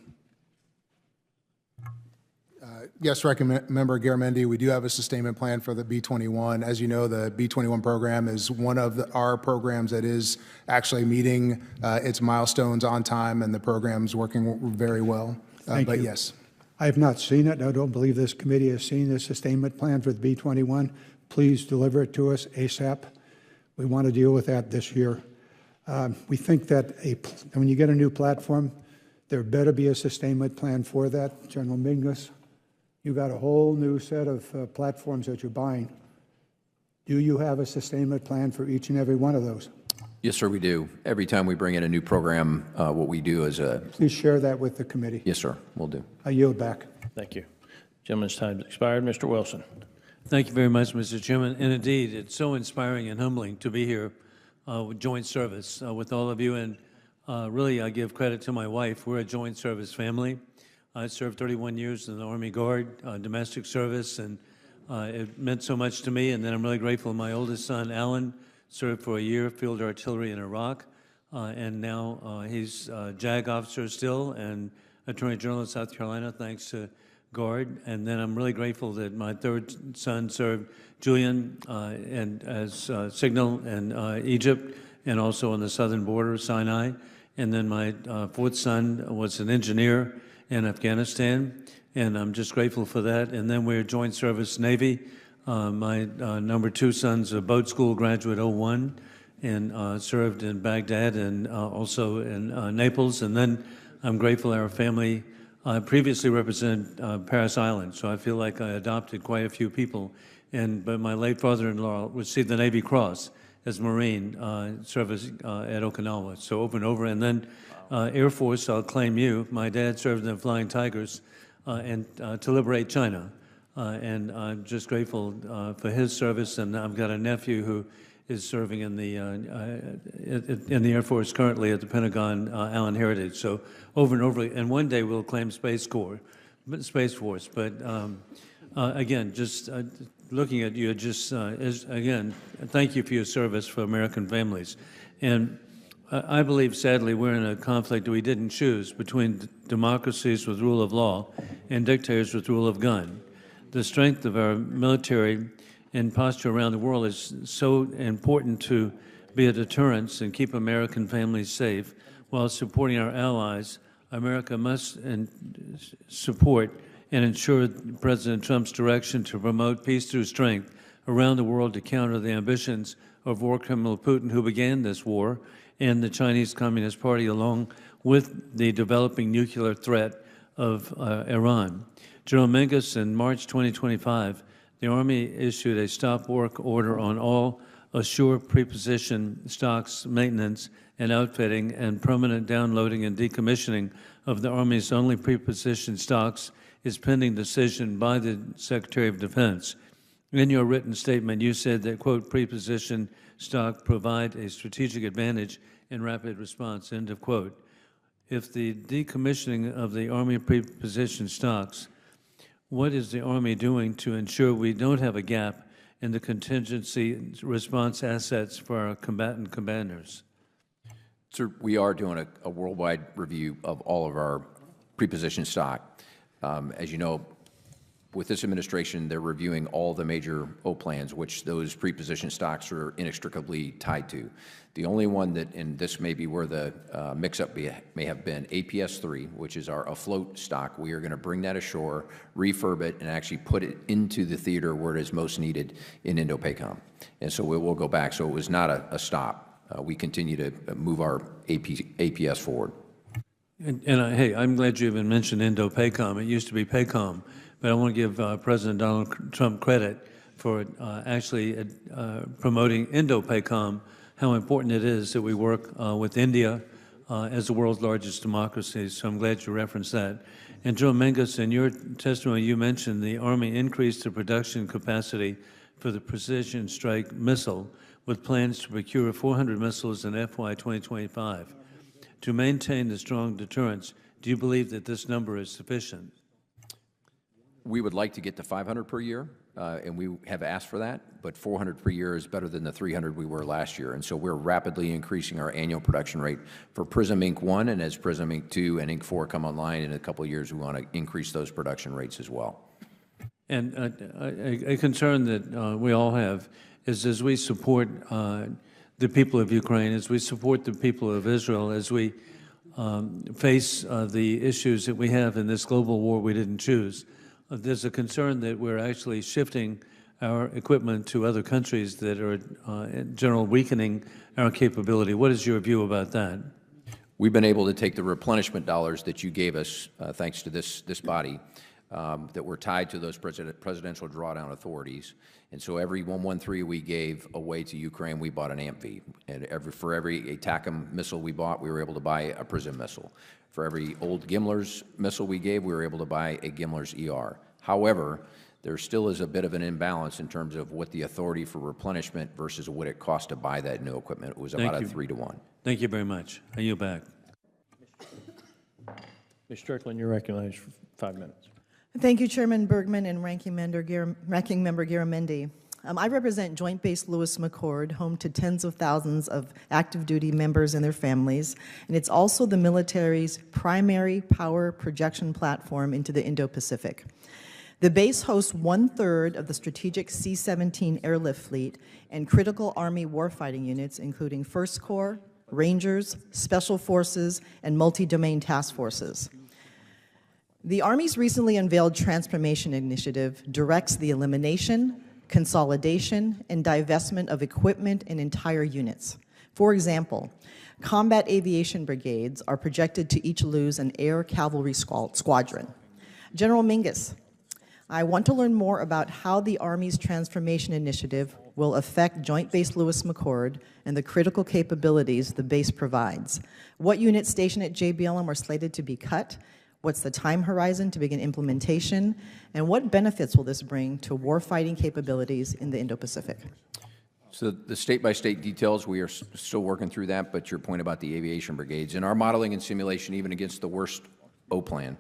Yes, Member Garamendi, we do have a sustainment plan for the B-21. As you know, the B-21 program is one of our programs that is actually meeting its milestones on time, and the program's working very well. Thank you. Yes. I have not seen it. I don't believe this committee has seen the sustainment plan for the B-21. Please deliver it to us ASAP. We want to deal with that this year. We think that when you get a new platform, there better be a sustainment plan for that. General Mingus, you got a whole new set of platforms that you're buying. Do you have a sustainment plan for each and every one of those? Yes, sir, we do. Every time we bring in a new program, what we do is Please share that with the committee. yes, sir, we'll do. I yield back. Thank you. Gentleman's time has expired. Mr. Wilson. Thank you very much, Mr. Chairman. And indeed, it's so inspiring and humbling to be here with joint service with all of you. And really, I give credit to my wife. We're a joint service family. I served 31 years in the Army Guard, domestic service, and it meant so much to me. And then I'm really grateful. My oldest son, Alan, served for a year, field artillery in Iraq, and now he's a JAG officer still and Attorney General of South Carolina, thanks to Guard. And then I'm really grateful that my third son served, Julian, and as signal in Egypt and also on the southern border of Sinai. And then my fourth son was an engineer in Afghanistan, and I'm just grateful for that. And then we're joint service Navy. My number two son's a boat school graduate, 01, and served in Baghdad and also in Naples. And then I'm grateful our family previously represented Paris Island, so I feel like I adopted quite a few people. But my late father-in-law received the Navy Cross as Marine service at Okinawa, so over and over. And then Air Force, I'll claim you. My dad served in the Flying Tigers and to liberate China. And I'm just grateful for his service. And I've got a nephew who is serving in the Air Force currently at the Pentagon, Allen Heritage. So over and over. And one day we'll claim Space Force. But again, just looking at you, just again, thank you for your service for American families. And I believe, sadly, we're in a conflict that we didn't choose between democracies with rule of law and dictators with rule of gun. The strength of our military and posture around the world is so important to be a deterrence and keep American families safe while supporting our allies. America must support and ensure President Trump's direction to promote peace through strength around the world to counter the ambitions of war criminal Putin, who began this war, and the Chinese Communist Party, along with the developing nuclear threat of Iran. General Mingus, in March 2025, the Army issued a stop work order on all assure preposition stocks maintenance and outfitting and permanent downloading and decommissioning of the Army's only preposition stocks is pending decision by the Secretary of Defense. In your written statement, you said that, quote, preposition stock provide a strategic advantage in rapid response, end of quote. If the decommissioning of the Army preposition stocks, what is the Army doing to ensure we don't have a gap in the contingency response assets for our combatant commanders? Sir, we are doing a worldwide review of all of our preposition stock. As you know, with this administration, they're reviewing all the major O plans, which those pre-position stocks are inextricably tied to. The only one that, and this may be where the mix-up may have been, APS-3, which is our afloat stock. We are going to bring that ashore, refurb it, and actually put it into the theater where it is most needed in Indo-PACOM. And so we will go back. So it was not a stop. We continue to move our APS forward. Hey, I'm glad you even mentioned Indo-PACOM. It used to be PACOM. But I want to give President Donald Trump credit for actually promoting Indo-PACOM, how important it is that we work with India as the world's largest democracy. So I'm glad you referenced that. And General Mingus, in your testimony, you mentioned the Army increased the production capacity for the precision strike missile with plans to procure 400 missiles in FY 2025. To maintain the strong deterrence, do you believe that this number is sufficient? We would like to get to 500 per year, and we have asked for that, but 400 per year is better than the 300 we were last year. And so we're rapidly increasing our annual production rate for PRISM Inc. 1, and as PRISM Inc. 2 and Inc. 4 come online in a couple of years, we want to increase those production rates as well. And a concern that we all have is as we support the people of Ukraine, as we support the people of Israel, as we face the issues that we have in this global war we didn't choose, there's a concern that we're actually shifting our equipment to other countries that are, in general, weakening our capability. What is your view about that? We've been able to take the replenishment dollars that you gave us, thanks to this body, that were tied to those presidential drawdown authorities. And so every 113 we gave away to Ukraine, we bought an AMP-V. And for every ATACMS missile we bought, we were able to buy a PRISM missile. For every old Gimler's missile we gave, we were able to buy a Gimler's ER. However, there still is a bit of an imbalance in terms of what the authority for replenishment versus what it cost to buy that new equipment. It was about a 3-to-1. Thank you very much. I yield back. Ms. Strickland, you're recognized for 5 minutes. Thank you, Chairman Bergman and Ranking Member Garamendi. I represent Joint Base Lewis McChord, home to tens of thousands of active duty members and their families, and it's also the military's primary power projection platform into the Indo-Pacific. The base hosts 1/3 of the strategic C-17 airlift fleet and critical Army warfighting units, including First Corps, Rangers, Special Forces, and multi-domain task forces. The Army's recently unveiled transformation initiative directs the elimination, consolidation, and divestment of equipment and entire units. For example, combat aviation brigades are projected to each lose an air cavalry squadron. General Mingus, I want to learn more about how the Army's transformation initiative will affect Joint Base Lewis McChord and the critical capabilities the base provides. What units stationed at JBLM are slated to be cut? What's the time horizon to begin implementation? And what benefits will this bring to warfighting capabilities in the Indo-Pacific? So the state-by-state details, we are still working through that, but your point about the aviation brigades, in our modeling and simulation, even against the worst O plan,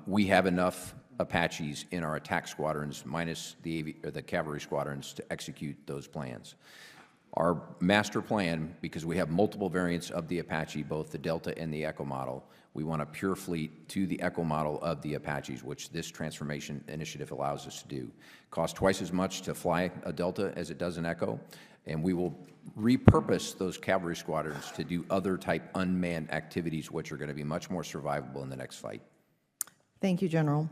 we have enough Apaches in our attack squadrons minus the cavalry squadrons to execute those plans. Our master plan, because we have multiple variants of the Apache, both the Delta and the Echo model, we want a pure fleet to the Echo model of the Apaches, which this transformation initiative allows us to do. Costs twice as much to fly a Delta as it does an Echo, and we will repurpose those cavalry squadrons to do other type unmanned activities, which are going to be much more survivable in the next fight. Thank you, General.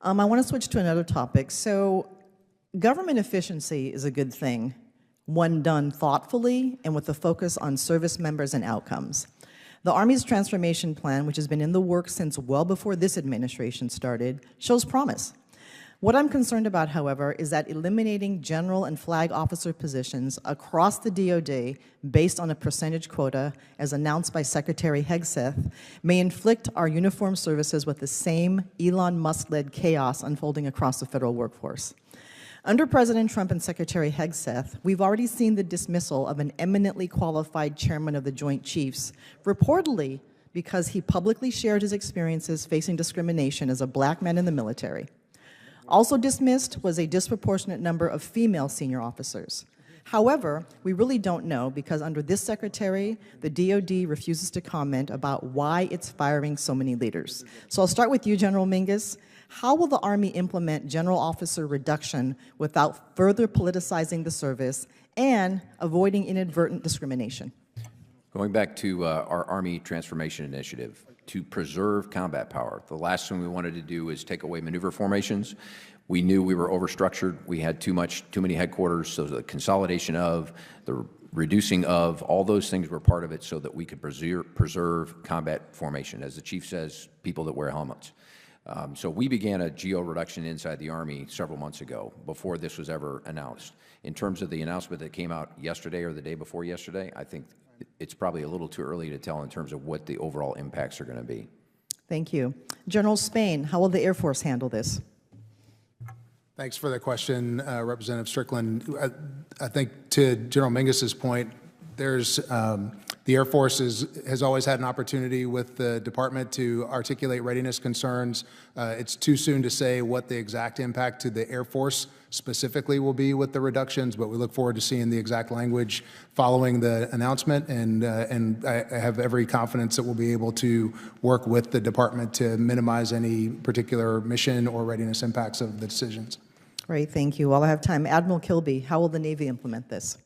I want to switch to another topic. So government efficiency is a good thing, one done thoughtfully and with a focus on service members and outcomes. The Army's transformation plan, which has been in the works since well before this administration started, shows promise. What I'm concerned about, however, is that eliminating general and flag officer positions across the DOD based on a percentage quota, as announced by Secretary Hegseth, may inflict our uniformed services with the same Elon Musk-led chaos unfolding across the federal workforce. Under President Trump and Secretary Hegseth, we've already seen the dismissal of an eminently qualified chairman of the Joint Chiefs, reportedly because he publicly shared his experiences facing discrimination as a black man in the military. Also dismissed was a disproportionate number of female senior officers. However, we really don't know because under this secretary, the DOD refuses to comment about why it's firing so many leaders. So I'll start with you, General Mingus. How will the Army implement general officer reduction without further politicizing the service and avoiding inadvertent discrimination? Going back to our Army Transformation Initiative, to preserve combat power, the last thing we wanted to do is take away maneuver formations. We knew we were overstructured. We had too many headquarters, so the consolidation of, the reducing of, all those things were part of it so that we could preserve combat formation. As the chief says, people that wear helmets. So we began a GO reduction inside the Army several months ago, before this was ever announced. In terms of the announcement that came out yesterday or the day before yesterday, I think it's probably a little too early to tell in terms of what the overall impacts are going to be. Thank you. General Spain, how will the Air Force handle this? Thanks for the question, Representative Strickland. I think to General Mingus's point, there's the Air Force has always had an opportunity with the department to articulate readiness concerns. It's too soon to say what the exact impact to the Air Force specifically will be with the reductions, but we look forward to seeing the exact language following the announcement, and I have every confidence that we'll be able to work with the department to minimize any particular mission or readiness impacts of the decisions. Great, thank you. While I have time, Admiral Kilby, how will the Navy implement this?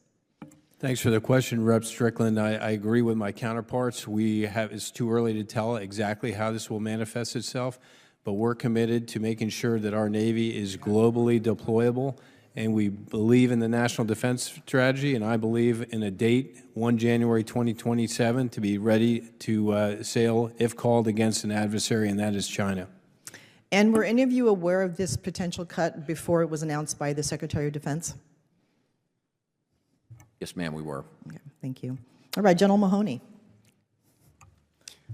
Thanks for the question, Rep. Strickland. I agree with my counterparts. It's too early to tell exactly how this will manifest itself, but we're committed to making sure that our Navy is globally deployable, and we believe in the National Defense Strategy, and I believe in a date, 1 January 2027, to be ready to sail if called against an adversary, and that is China. And were any of you aware of this potential cut before it was announced by the Secretary of Defense? Yes, ma'am, we were. Okay, thank you. All right, General Mahoney.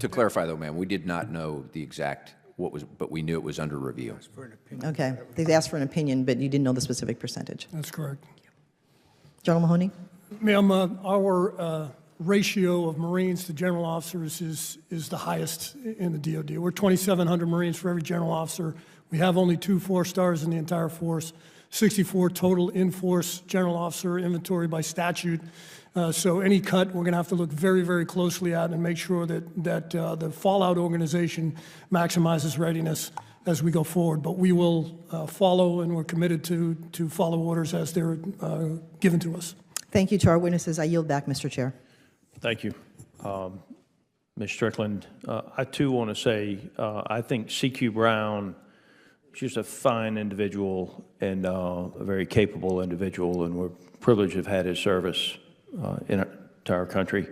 To clarify, though, ma'am, we did not know the exact but we knew it was under review. Okay, they asked for an opinion, but you didn't know the specific percentage. That's correct. General Mahoney? Ma'am, our ratio of Marines to general officers is the highest in the DOD. We're 2,700 Marines for every general officer. We have only 2 4-stars in the entire force, 64 total in-force general officer inventory by statute. So any cut, we're going to have to look very, very closely at and make sure that the fallout organization maximizes readiness as we go forward. But we will follow, and we're committed to follow orders as they're given to us. Thank you to our witnesses. I yield back, Mr. Chair. Thank you. Ms. Strickland, I too want to say I think C.Q. Brown is just a fine individual and a very capable individual, and we're privileged to have had his service to our country.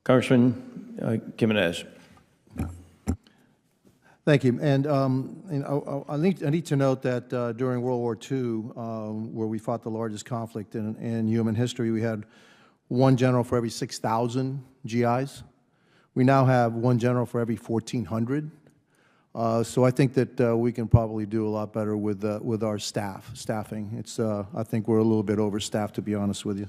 Congressman Jimenez. Thank you. And I need to note that during World War II, where we fought the largest conflict in human history, we had 1 general for every 6,000 GIs. We now have 1 general for every 1,400. So I think that we can probably do a lot better with our staffing. I think we're a little bit overstaffed, to be honest with you.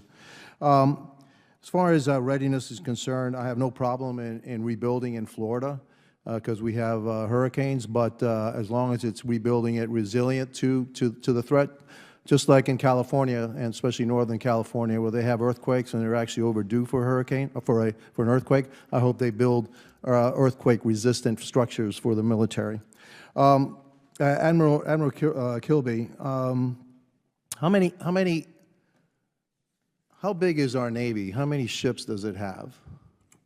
As far as readiness is concerned, I have no problem in rebuilding in Florida because we have hurricanes, but as long as it's rebuilding it resilient to the threat, just like in California, and especially Northern California, where they have earthquakes and they're actually overdue for a hurricane, for an earthquake. I hope they build earthquake-resistant structures for the military. Admiral Kilby, how big is our Navy? How many ships does it have?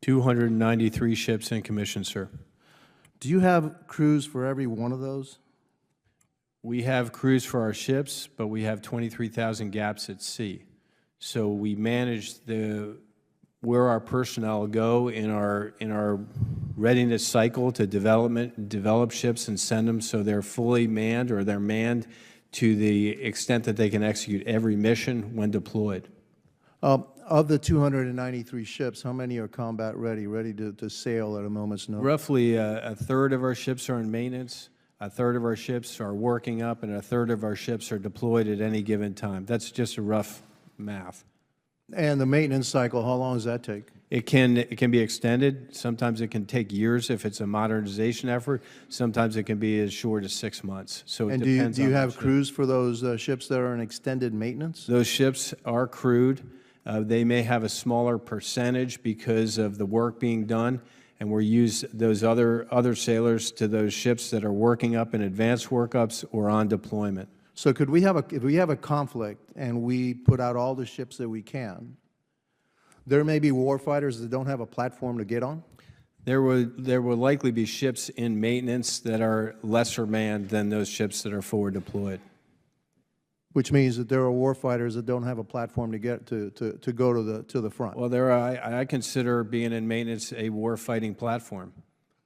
293 ships in commission, sir. Do you have crews for every one of those? We have crews for our ships, but we have 23,000 gaps at sea. So we manage where our personnel go in our readiness cycle to develop ships and send them so they're fully manned, or they're manned to the extent that they can execute every mission when deployed. Of the 293 ships, how many are combat ready to sail at a moment's notice? Roughly a third of our ships are in maintenance, a third of our ships are working up, and a third of our ships are deployed at any given time. That's just a rough math. And the maintenance cycle, how long does that take? It can be extended. Sometimes it can take years if it's a modernization effort. Sometimes it can be as short as 6 months. So it And depends do you on the have ship. crews for those ships that are in extended maintenance? Those ships are crewed. They may have a smaller percentage because of the work being done, and we'll use those other sailors to those ships that are working up in advanced workups or on deployment. So could we have if we have a conflict and we put out all the ships that we can, there may be warfighters that don't have a platform to get on? There will likely be ships in maintenance that are lesser manned than those ships that are forward deployed. Which means that there are warfighters that don't have a platform to get to go to the front. Well, I consider being in maintenance a war-fighting platform.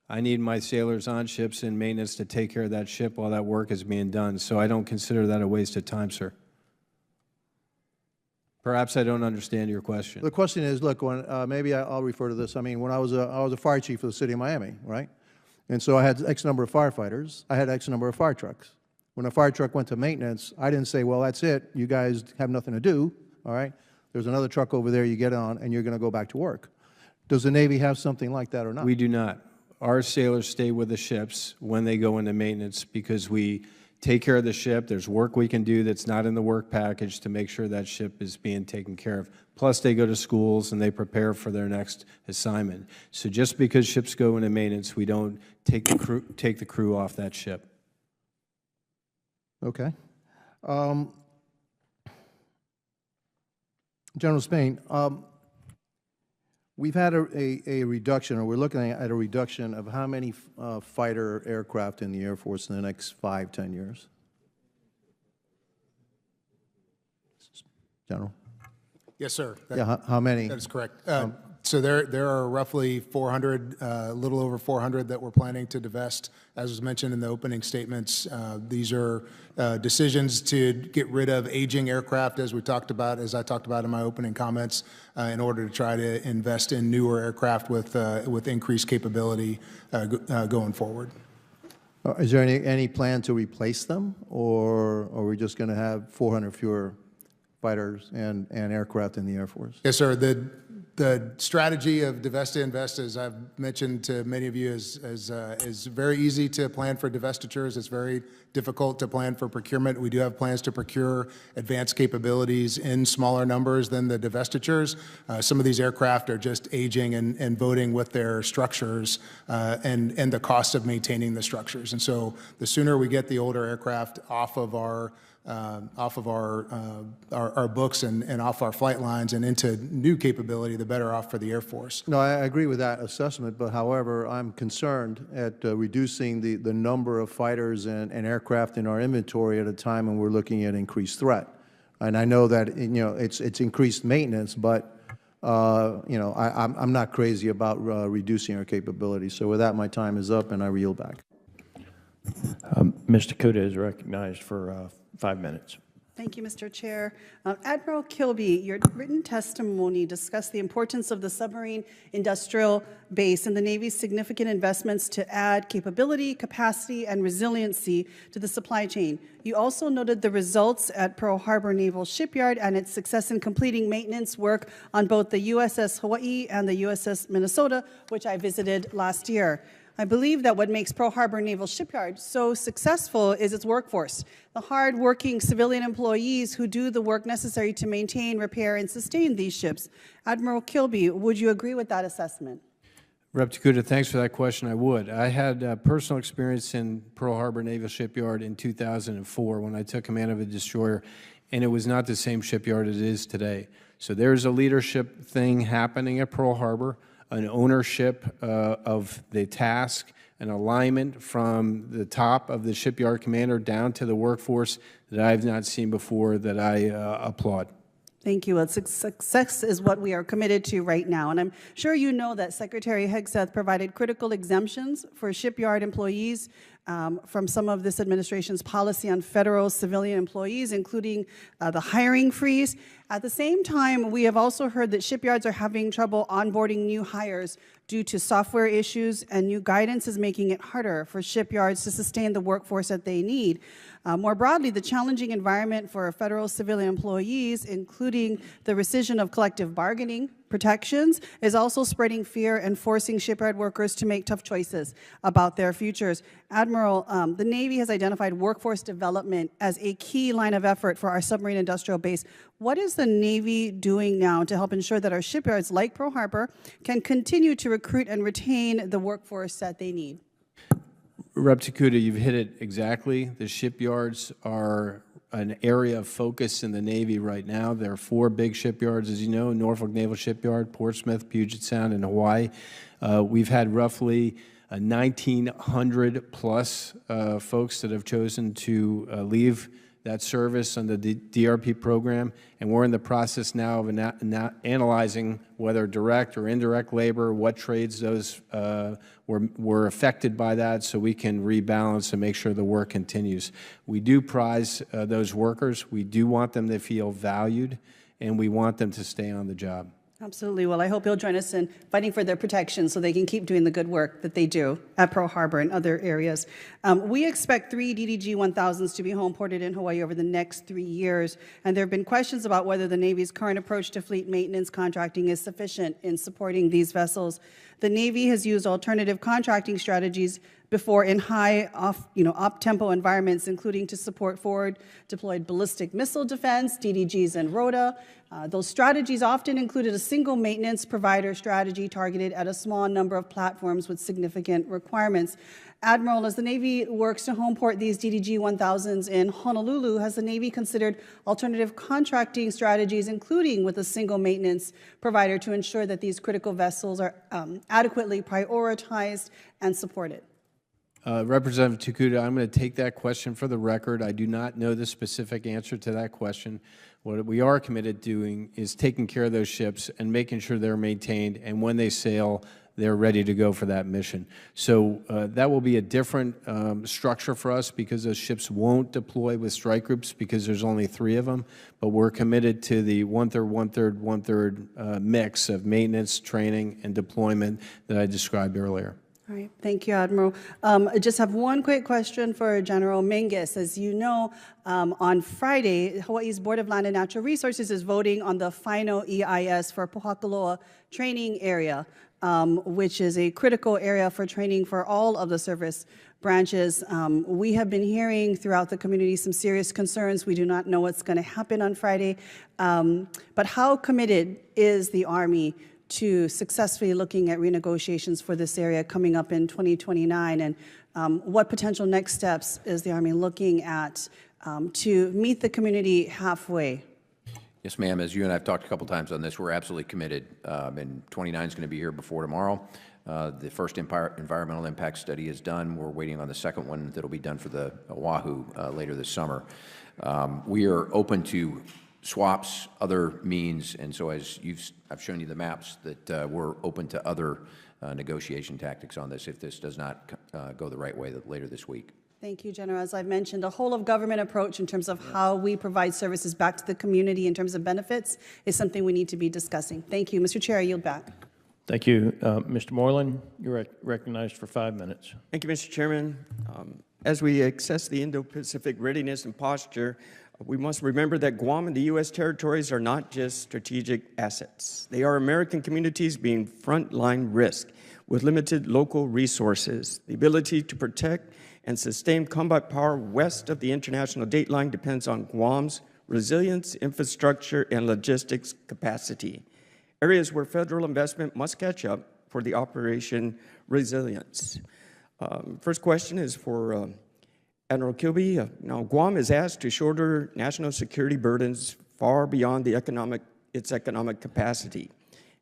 I need my sailors on ships in maintenance to take care of that ship while that work is being done, so I don't consider that a waste of time, sir. Perhaps I don't understand your question. The question is, look, when, maybe I'll refer to this. I mean, when I was a fire chief for the city of Miami, right? And so I had X number of firefighters. I had X number of fire trucks. When a fire truck went to maintenance, I didn't say, well, that's it. You guys have nothing to do, all right? There's another truck over there you get on, and you're going to go back to work. Does the Navy have something like that or not? We do not. Our sailors stay with the ships when they go into maintenance because we take care of the ship. There's work we can do that's not in the work package to make sure that ship is being taken care of. Plus, they go to schools and they prepare for their next assignment. So just because ships go into maintenance, we don't take the crew off that ship. Okay. General Spain, we've had a reduction, or we're looking at a reduction of how many fighter aircraft in the Air Force in the next 5-10 years? General? Yes, sir. Yeah, how many? That is correct. So there are roughly 400, a little over 400 that we're planning to divest. As was mentioned in the opening statements, these are decisions to get rid of aging aircraft, as I talked about in my opening comments, in order to try to invest in newer aircraft with increased capability going forward. Is there any plan to replace them, or are we just going to have 400 fewer fighters and aircraft in the Air Force? Yes, sir. The strategy of divest to invest, as I've mentioned to many of you, is very easy to plan for divestitures. It's very difficult to plan for procurement. We do have plans to procure advanced capabilities in smaller numbers than the divestitures. Some of these aircraft are just aging and voting with their structures and the cost of maintaining the structures. And so the sooner we get the older aircraft off of our books and off our flight lines and into new capability, the better off for the Air Force. No, I agree with that assessment, but however, I'm concerned at reducing the number of fighters and aircraft in our inventory at a time when we're looking at increased threat. And I know that it's increased maintenance, but I'm not crazy about reducing our capability. So with that, my time is up, and I yield back. Mr. Kuda is recognized for 5 minutes. Thank you, Mr. Chair. Admiral Kilby, your written testimony discussed the importance of the submarine industrial base and the Navy's significant investments to add capability, capacity, and resiliency to the supply chain. You also noted the results at Pearl Harbor Naval Shipyard and its success in completing maintenance work on both the USS Hawaii and the USS Minnesota, which I visited last year. I believe that what makes Pearl Harbor Naval Shipyard so successful is its workforce, the hard-working civilian employees who do the work necessary to maintain, repair, and sustain these ships. Admiral Kilby, would you agree with that assessment? Rep. Takuda, thanks for that question. I would. I had personal experience in Pearl Harbor Naval Shipyard in 2004 when I took command of a destroyer, and it was not the same shipyard it is today. So there's a leadership thing happening at Pearl Harbor, an ownership of the task, an alignment from the top of the shipyard commander down to the workforce that I've not seen before, that I applaud. Thank you. Well, success is what we are committed to right now. And I'm sure you know that Secretary Hegseth provided critical exemptions for shipyard employees from some of this administration's policy on federal civilian employees, including the hiring freeze. At the same time, we have also heard that shipyards are having trouble onboarding new hires due to software issues, and new guidance is making it harder for shipyards to sustain the workforce that they need. More broadly, the challenging environment for federal civilian employees, including the rescission of collective bargaining protections, is also spreading fear and forcing shipyard workers to make tough choices about their futures. Admiral, the Navy has identified workforce development as a key line of effort for our submarine industrial base. What is the Navy doing now to help ensure that our shipyards, like Pearl Harbor, can continue to recruit and retain the workforce that they need? Rep. Takuda, you've hit it exactly. The shipyards are an area of focus in the Navy right now. There are 4 big shipyards, as you know: Norfolk Naval Shipyard, Portsmouth, Puget Sound, and Hawaii. We've had roughly 1,900 plus folks that have chosen to leave that service under the DRP program, and we're in the process now of analyzing whether direct or indirect labor, what trades those were affected by that, so we can rebalance and make sure the work continues. We do prize those workers. We do want them to feel valued, and we want them to stay on the job. Absolutely. Well, I hope you'll join us in fighting for their protection so they can keep doing the good work that they do at Pearl Harbor and other areas. We expect 3 DDG-1000s to be home ported in Hawaii over the next 3 years, and there have been questions about whether the Navy's current approach to fleet maintenance contracting is sufficient in supporting these vessels. The Navy has used alternative contracting strategies before in high up-tempo environments, including to support forward deployed ballistic missile defense, DDGs and ROTA. Those strategies often included a single maintenance provider strategy targeted at a small number of platforms with significant requirements. Admiral, as the Navy works to home port these DDG-1000s in Honolulu, has the Navy considered alternative contracting strategies, including with a single maintenance provider, to ensure that these critical vessels are adequately prioritized and supported? Representative Takuda, I'm going to take that question for the record. I do not know the specific answer to that question. What we are committed to doing is taking care of those ships and making sure they're maintained, and when they sail, they're ready to go for that mission. So that will be a different structure for us, because those ships won't deploy with strike groups because there's only 3 of them, but we're committed to the 1/3, 1/3, 1/3 mix of maintenance, training, and deployment that I described earlier. All right, thank you, Admiral. I just have one quick question for General Mingus. As you know, on Friday, Hawaii's Board of Land and Natural Resources is voting on the final EIS for Pohakaloa training area, which is a critical area for training for all of the service branches. We have been hearing throughout the community some serious concerns. We do not know what's going to happen on Friday, but how committed is the Army to successfully looking at renegotiations for this area coming up in 2029, and what potential next steps is the Army looking at to meet the community halfway? Yes, ma'am. As you and I have talked a couple times on this, we're absolutely committed, and 29 is going to be here before tomorrow. The first environmental impact study is done. We're waiting on the second one that will be done for the Oahu later this summer. We are open to swaps, other means, and so as I've shown you the maps, that we're open to other negotiation tactics on this if this does not go the right way later this week. Thank you, General. As I've mentioned, a whole-of-government approach in terms of how we provide services back to the community in terms of benefits is something we need to be discussing. Thank you. Mr. Chair, I yield back. Thank you. Mr. Moreland, you're recognized for 5 minutes. Thank you, Mr. Chairman. As we assess the Indo-Pacific readiness and posture, we must remember that Guam and the U.S. territories are not just strategic assets. They are American communities being frontline risk with limited local resources. The ability to protect and sustain combat power west of the international date line depends on Guam's resilience, infrastructure, and logistics capacity, areas where federal investment must catch up for the operation resilience. First question is for Admiral Kilby. Now, Guam is asked to shoulder national security burdens far beyond its economic capacity.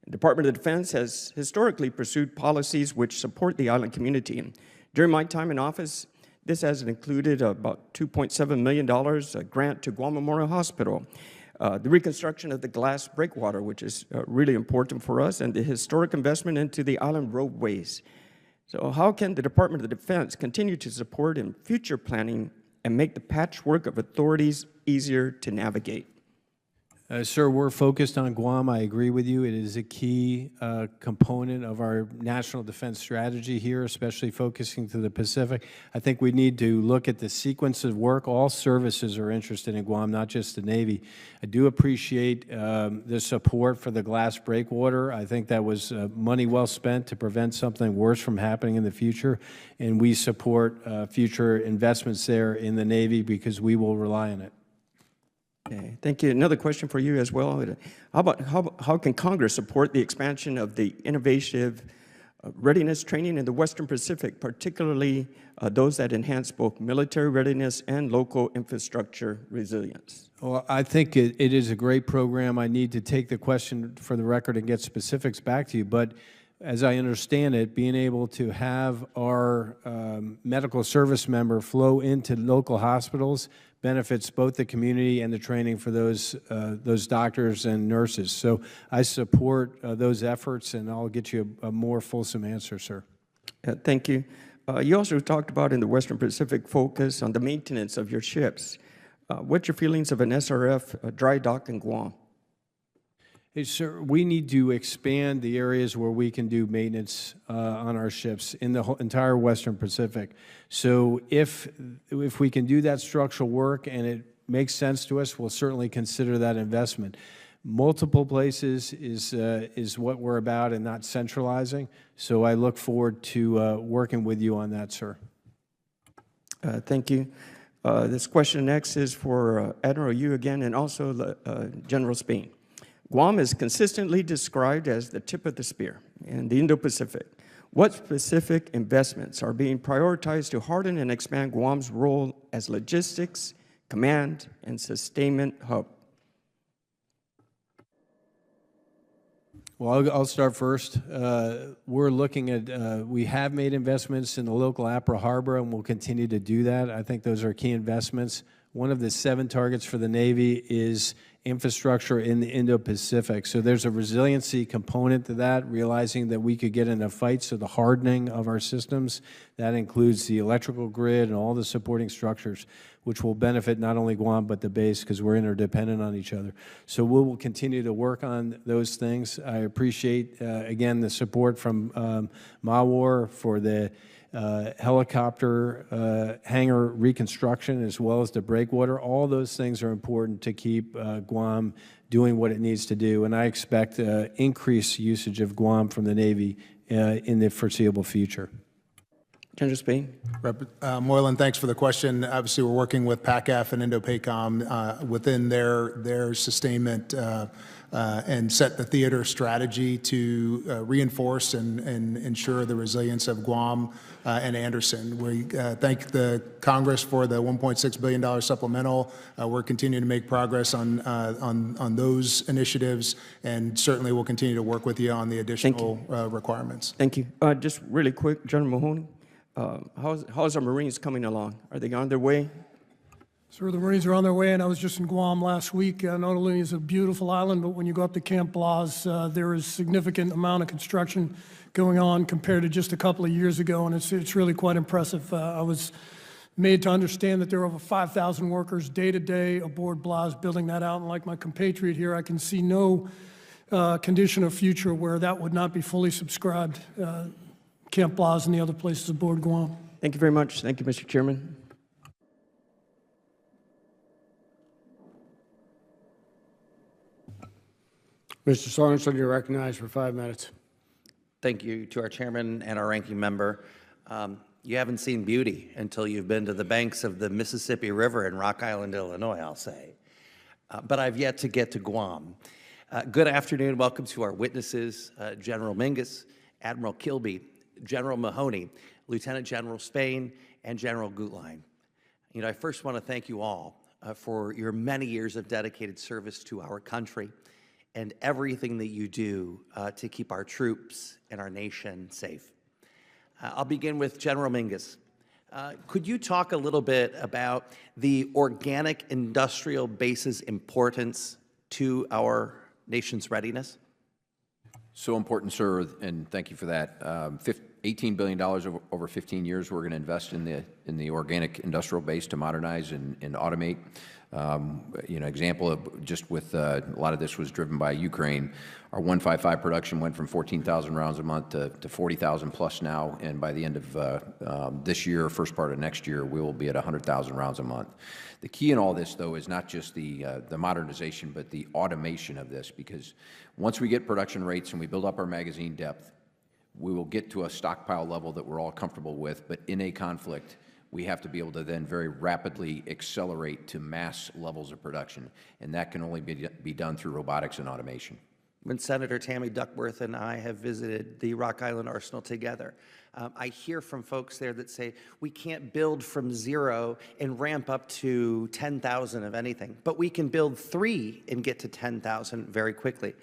The Department of Defense has historically pursued policies which support the island community. During my time in office, this has included about $2.7 million, a grant to Guam Memorial Hospital, the reconstruction of the glass breakwater, which is really important for us, and the historic investment into the island roadways. So how can the Department of Defense continue to support in future planning and make the patchwork of authorities easier to navigate? Sir, we're focused on Guam. I agree with you. It is a key component of our national defense strategy here, especially focusing to the Pacific. I think we need to look at the sequence of work. All services are interested in Guam, not just the Navy. I do appreciate the support for the glass breakwater. I think that was money well spent to prevent something worse from happening in the future, and we support future investments there in the Navy because we will rely on it. Okay, thank you. Another question for you as well. How can Congress support the expansion of the innovative readiness training in the Western Pacific, particularly those that enhance both military readiness and local infrastructure resilience? Well, I think it is a great program. I need to take the question for the record and get specifics back to you, but as I understand it, being able to have our medical service member flow into local hospitals benefits both the community and the training for those doctors and nurses. So I support those efforts, and I'll get you a more fulsome answer, sir. Thank you. You also talked about in the Western Pacific focus on the maintenance of your ships. What's your feelings of an SRF dry dock in Guam? Hey, sir, we need to expand the areas where we can do maintenance on our ships in the entire Western Pacific. So if we can do that structural work and it makes sense to us, we'll certainly consider that investment. Multiple places is what we're about and not centralizing. So I look forward to working with you on that, sir. Thank you. This question next is for Admiral Yu again, and also General Spain. Guam is consistently described as the tip of the spear in the Indo-Pacific. What specific investments are being prioritized to harden and expand Guam's role as logistics, command, and sustainment hub? Well, I'll start first. We're looking at, we have made investments in the local Apra Harbor, and we'll continue to do that. I think those are key investments. One of the 7 targets for the Navy is infrastructure in the Indo-Pacific. So there's a resiliency component to that, realizing that we could get in a fight, so the hardening of our systems, that includes the electrical grid and all the supporting structures, which will benefit not only Guam but the base because we're interdependent on each other. So we will continue to work on those things. I appreciate, again, the support from MAWAR for the helicopter hangar reconstruction as well as the breakwater. All those things are important to keep Guam doing what it needs to do, and I expect increased usage of Guam from the Navy in the foreseeable future. General Spain. Moylan, thanks for the question. Obviously, we're working with PACAF and INDOPACOM within their sustainment and set the theater strategy to reinforce and ensure the resilience of Guam and Anderson. We thank the Congress for the $1.6 billion supplemental. We're continuing to make progress on those initiatives, and certainly we'll continue to work with you on the additional requirements. Thank you. Just really quick, General Mahoney, how's our Marines coming along? Are they on their way? Sir, the Marines are on their way, and I was just in Guam last week. Not only is it a beautiful island, but when you go up to Camp Blas, there is a significant amount of construction going on compared to just a couple of years ago, and it's really quite impressive. I was made to understand that there are over 5,000 workers day-to-day aboard Blas building that out, and like my compatriot here, I can see no condition of future where that would not be fully subscribed, Camp Blas and the other places aboard Guam. Thank you very much. Thank you, Mr. Chairman. Mr. Sorensen, you're recognized for 5 minutes. Thank you to our chairman and our ranking member. You haven't seen beauty until you've been to the banks of the Mississippi River in Rock Island, Illinois, I'll say. But I've yet to get to Guam. Good afternoon. Welcome to our witnesses, General Mingus, Admiral Kilby, General Mahoney, Lieutenant General Spain, and General Guetlein. You know, I first want to thank you all for your many years of dedicated service to our country and everything that you do to keep our troops and our nation safe. I'll begin with General Mingus. Could you talk a little bit about the organic industrial base's importance to our nation's readiness? So important, sir, and thank you for that. $18 billion over 15 years we're going to invest in the organic industrial base to modernize and automate. Example of just with a lot of this was driven by Ukraine. Our 155 production went from 14,000 rounds a month to 40,000 plus now, and by the end of this year, first part of next year, we will be at 100,000 rounds a month. The key in all this, though, is not just the modernization, but the automation of this, because once we get production rates and we build up our magazine depth, we will get to a stockpile level that we're all comfortable with, but in a conflict, we have to be able to then very rapidly accelerate to mass levels of production, and that can only be done through robotics and automation. When Senator Tammy Duckworth and I have visited the Rock Island Arsenal together, I hear from folks there that say, we can't build from zero and ramp up to 10,000 of anything, but we can build 3 and get to 10,000 very quickly.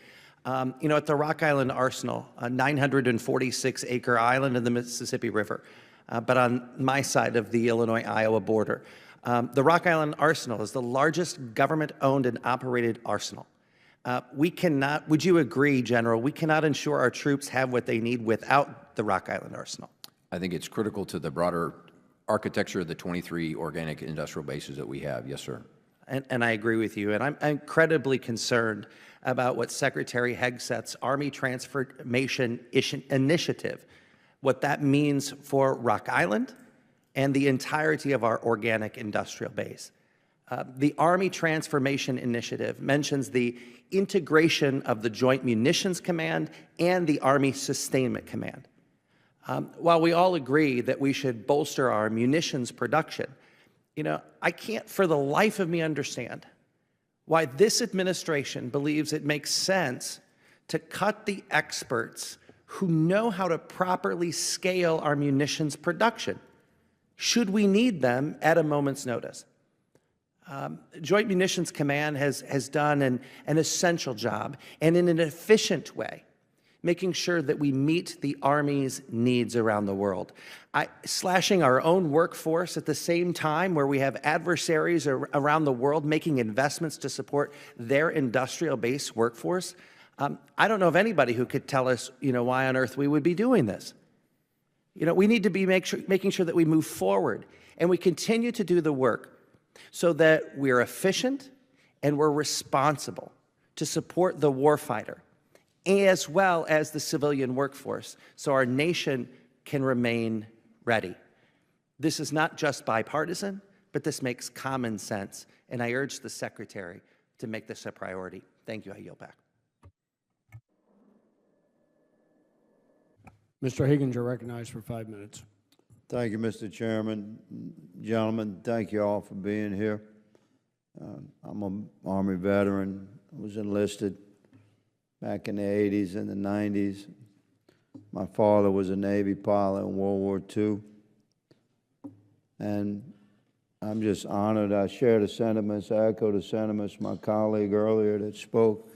At the Rock Island Arsenal, a 946-acre island in the Mississippi River, but on my side of the Illinois-Iowa border, the Rock Island Arsenal is the largest government-owned and operated arsenal. We cannot, would you agree, General, we cannot ensure our troops have what they need without the Rock Island Arsenal? I think it's critical to the broader architecture of the 23 organic industrial bases that we have. Yes, sir. And I agree with you. And I'm incredibly concerned about what Secretary Hegset's Army Transformation Initiative, what that means for Rock Island and the entirety of our organic industrial base. The Army Transformation Initiative mentions the integration of the Joint Munitions Command and the Army Sustainment Command. While we all agree that we should bolster our munitions production, I can't for the life of me understand why this administration believes it makes sense to cut the experts who know how to properly scale our munitions production, should we need them at a moment's notice. Joint Munitions Command has done an essential job, and in an efficient way, making sure that we meet the Army's needs around the world. Slashing our own workforce at the same time where we have adversaries around the world making investments to support their industrial base workforce, I don't know of anybody who could tell us, why on earth we would be doing this. We need to be making sure that we move forward and we continue to do the work so that we're efficient and we're responsible to support the warfighter as well as the civilian workforce so our nation can remain ready. This is not just bipartisan, but this makes common sense, and I urge the Secretary to make this a priority. Thank you. I yield back. Mr. Higgins, you're recognized for 5 minutes. Thank you, Mr. Chairman. Gentlemen, thank you all for being here. I'm an Army veteran. I was enlisted back in the 80s and the 90s. My father was a Navy pilot in World War II. And I'm just honored. I share the sentiments, I echo the sentiments of my colleague earlier that spoke.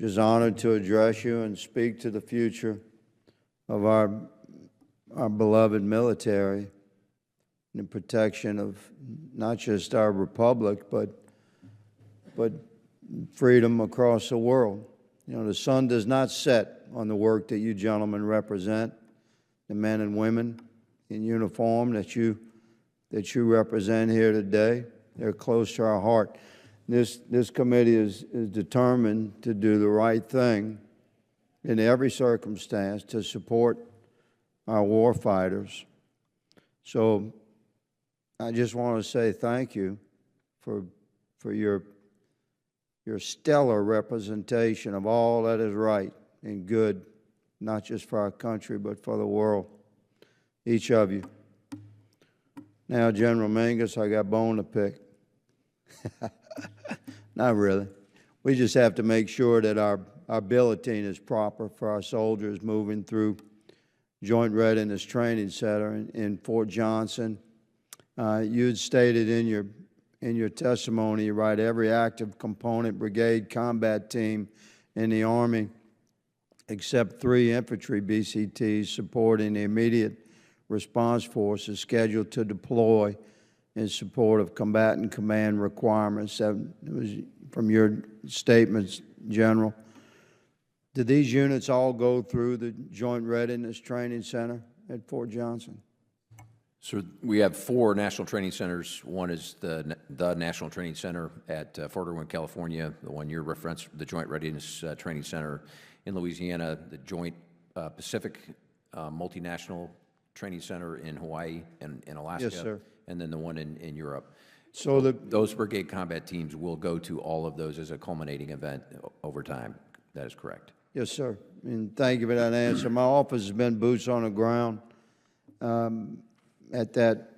Just honored to address you and speak to the future of our beloved military and the protection of not just our republic, but freedom across the world. The sun does not set on the work that you gentlemen represent, the men and women in uniform that you represent here today. They're close to our heart. This committee is determined to do the right thing in every circumstance to support our war fighters. So I just want to say thank you for your stellar representation of all that is right and good, not just for our country, but for the world, each of you. Now, General Mingus, I got a bone to pick. Not really. We just have to make sure that our billeting is proper for our soldiers moving through Joint Readiness Training Center in Fort Johnson. You had stated in your testimony, right, every active component, brigade, combat team in the Army, except 3 infantry BCTs supporting the immediate response force, is scheduled to deploy in support of combatant command requirements. That was from your statements, General. Did these units all go through the Joint Readiness Training Center? at Fort Johnson? So we have 4 national training centers. One is the National Training Center at Fort Irwin, California, the one you referenced, the Joint Readiness Training Center in Louisiana, the Joint Pacific Multinational Training Center in Hawaii and in Alaska. Yes, sir. And then the one in Europe. So those brigade combat teams will go to all of those as a culminating event over time. That is correct. Yes, sir. And thank you for that answer. My office has been boots on the ground at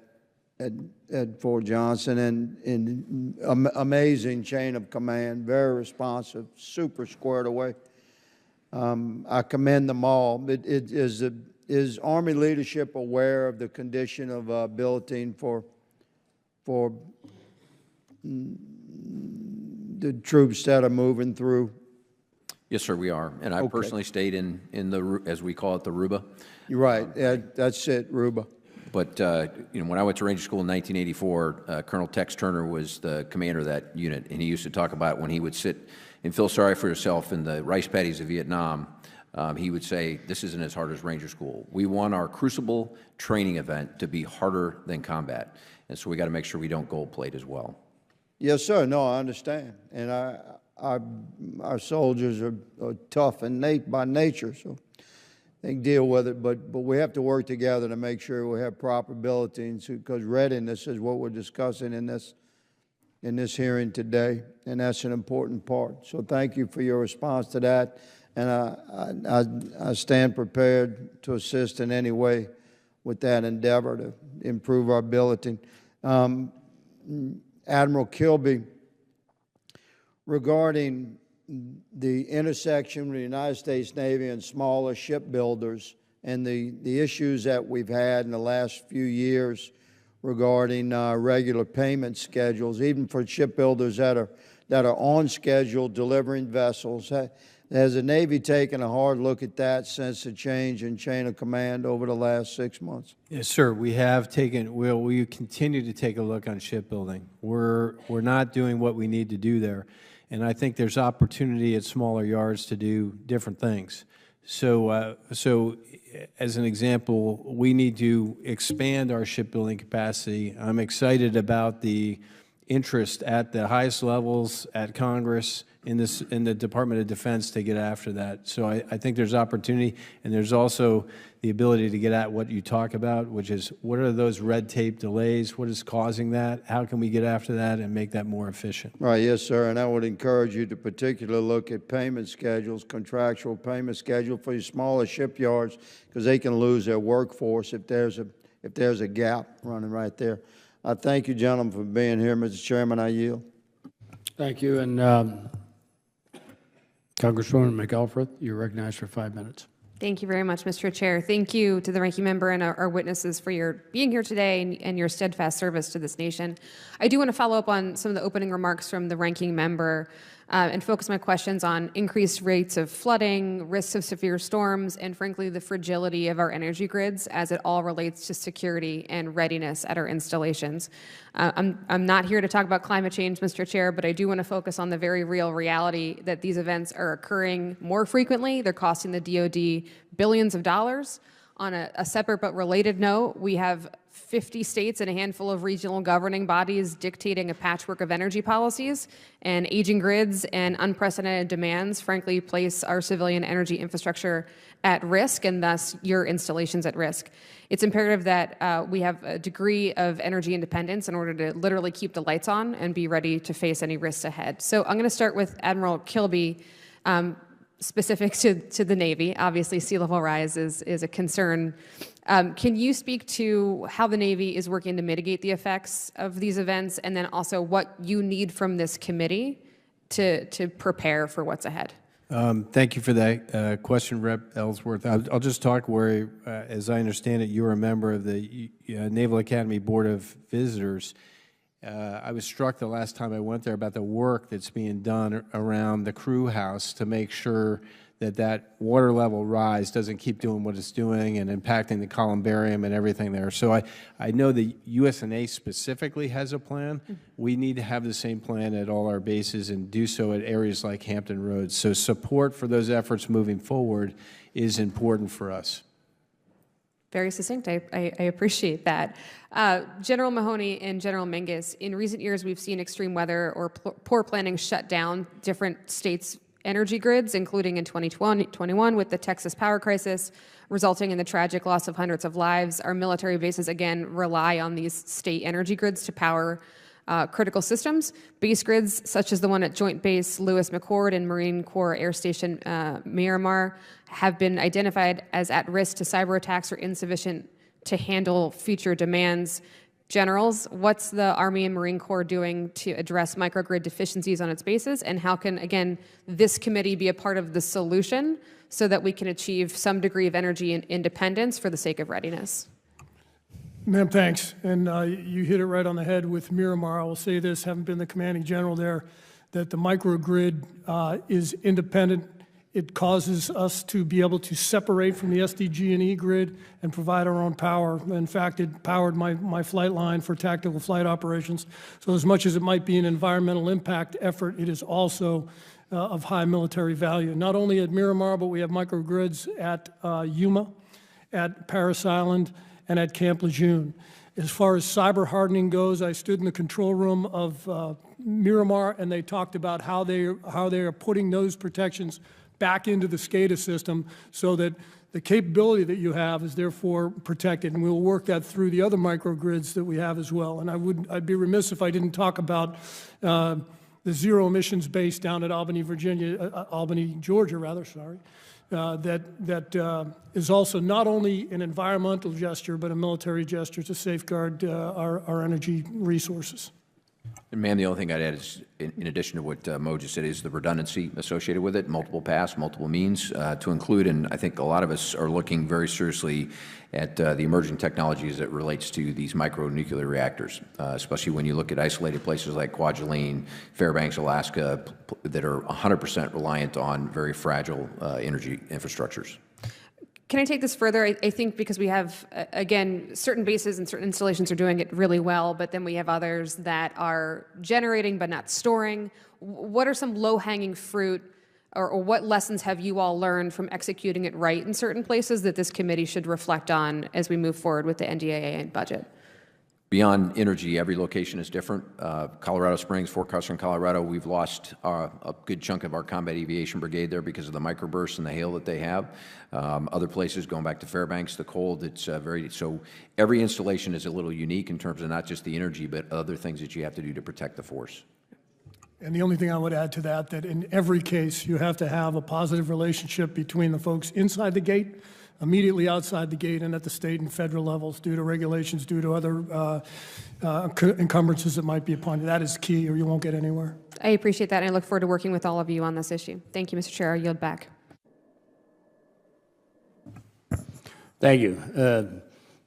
Fort Johnson, and amazing chain of command, very responsive, super squared away. I commend them all. Is Army leadership aware of the condition of billeting for the troops that are moving through? Yes, sir, we are. And I personally stayed in the, as we call it, the Ruba. You're right. That's it, Ruba. But when I went to Ranger School in 1984, Colonel Tex Turner was the commander of that unit, and he used to talk about when he would sit and feel sorry for himself in the rice paddies of Vietnam. He would say, "This isn't as hard as Ranger School. We want our Crucible training event to be harder than combat, and so we got to make sure we don't gold plate as well." Yes, sir. No, I understand, and our soldiers are tough and by nature, so they can deal with it. But we have to work together to make sure we have proper billeting, because readiness is what we're discussing in this hearing today, and that's an important part. So thank you for your response to that, and I stand prepared to assist in any way with that endeavor to improve our billeting. Admiral Kilby, regarding the intersection with the United States Navy and smaller shipbuilders and the issues that we've had in the last few years regarding regular payment schedules, even for shipbuilders that are on schedule delivering vessels. Has the Navy taken a hard look at that since the change in chain of command over the last 6 months? Yes, sir. We have taken. We continue to take a look on shipbuilding. We're not doing what we need to do there, and I think there's opportunity at smaller yards to do different things. So as an example, we need to expand our shipbuilding capacity. I'm excited about the interest at the highest levels at Congress in the Department of Defense to get after that. So I think there's opportunity, and there's also the ability to get at what you talk about, which is what are those red tape delays? What is causing that? How can we get after that and make that more efficient? Right, yes, sir, and I would encourage you to particularly look at payment schedules, contractual payment schedule for your smaller shipyards, because they can lose their workforce if there's a gap running right there. I thank you, gentlemen, for being here. Mr. Chairman, I yield. Thank you. And Congresswoman McElfreath, you're recognized for 5 minutes. Thank you very much, Mr. Chair. Thank you to the ranking member and our witnesses for your being here today and your steadfast service to this nation. I do want to follow up on some of the opening remarks from the ranking member and focus my questions on increased rates of flooding, risks of severe storms, and frankly, the fragility of our energy grids as it all relates to security and readiness at our installations. I'm not here to talk about climate change, Mr. Chair, but I do want to focus on the very real reality that these events are occurring more frequently. They're costing the DOD billions of dollars. On a separate but related note, we have 50 states and a handful of regional governing bodies dictating a patchwork of energy policies, and aging grids and unprecedented demands, frankly, place our civilian energy infrastructure at risk and thus your installations at risk. It's imperative that we have a degree of energy independence in order to literally keep the lights on and be ready to face any risks ahead. So I'm going to start with Admiral Kilby. Specific to the Navy, obviously sea level rise is a concern. Can you speak to how the Navy is working to mitigate the effects of these events, and then also what you need from this committee to prepare for what's ahead? Thank you for that question, Rep. Ellsworth. I'll just talk where, as I understand it, you're a member of the Naval Academy Board of Visitors. I was struck the last time I went there about the work that's being done around the crew house to make sure that water level rise doesn't keep doing what it's doing and impacting the columbarium and everything there. So I know the USNA specifically has a plan. We need to have the same plan at all our bases and do so at areas like Hampton Roads. So support for those efforts moving forward is important for us. Very succinct. I appreciate that. General Mahoney and General Mingus, in recent years, we've seen extreme weather or poor planning shut down different states' energy grids, including in 2021 with the Texas power crisis, resulting in the tragic loss of hundreds of lives. Our military bases, again, rely on these state energy grids to power critical systems. Base grids, such as the one at Joint Base Lewis McChord and Marine Corps Air Station Miramar, have been identified as at risk to cyber attacks or insufficient to handle future demands. Generals, what's the Army and Marine Corps doing to address microgrid deficiencies on its bases? And how can, again, this committee be a part of the solution so that we can achieve some degree of energy independence for the sake of readiness? Ma'am, thanks. And you hit it right on the head with Miramar. I will say this, having been the commanding general there, that the microgrid is independent. It causes us to be able to separate from the SDG&E grid and provide our own power. In fact, it powered my flight line for tactical flight operations. So as much as it might be an environmental impact effort, it is also of high military value. Not only at Miramar, but we have microgrids at Yuma, at Parris Island, and at Camp Lejeune. As far as cyber hardening goes, I stood in the control room of Miramar, and they talked about how they are putting those protections back into the SCADA system so that the capability that you have is therefore protected, and we'll work that through the other microgrids that we have as well. And I'd be remiss if I didn't talk about the zero emissions base down at Albany, Georgia, rather, sorry. That is also not only an environmental gesture, but a military gesture to safeguard our energy resources. And ma'am, the only thing I'd add is, in addition to what Mo just said, is the redundancy associated with it, multiple paths, multiple means to include. And I think a lot of us are looking very seriously at the emerging technologies that relates to these micronuclear reactors, especially when you look at isolated places like Guetlein, Fairbanks, Alaska, that are 100% reliant on very fragile energy infrastructures. Can I take this further? I think because we have, again, certain bases and certain installations are doing it really well, but then we have others that are generating but not storing. What are some low-hanging fruit, or what lessons have you all learned from executing it right in certain places that this committee should reflect on as we move forward with the NDAA and budget? Beyond energy, every location is different. Colorado Springs, Fort Custer, Colorado, we've lost a good chunk of our combat aviation brigade there because of the microbursts and the hail that they have. Other places, going back to Fairbanks, the cold, it's so every installation is a little unique in terms of not just the energy, but other things that you have to do to protect the force. And the only thing I would add to that, that in every case, you have to have a positive relationship between the folks inside the gate, immediately outside the gate, and at the state and federal levels due to regulations, due to other encumbrances that might be upon you. That is key, or you won't get anywhere. I appreciate that, and I look forward to working with all of you on this issue. Thank you, Mr. Chair. I yield back. Thank you.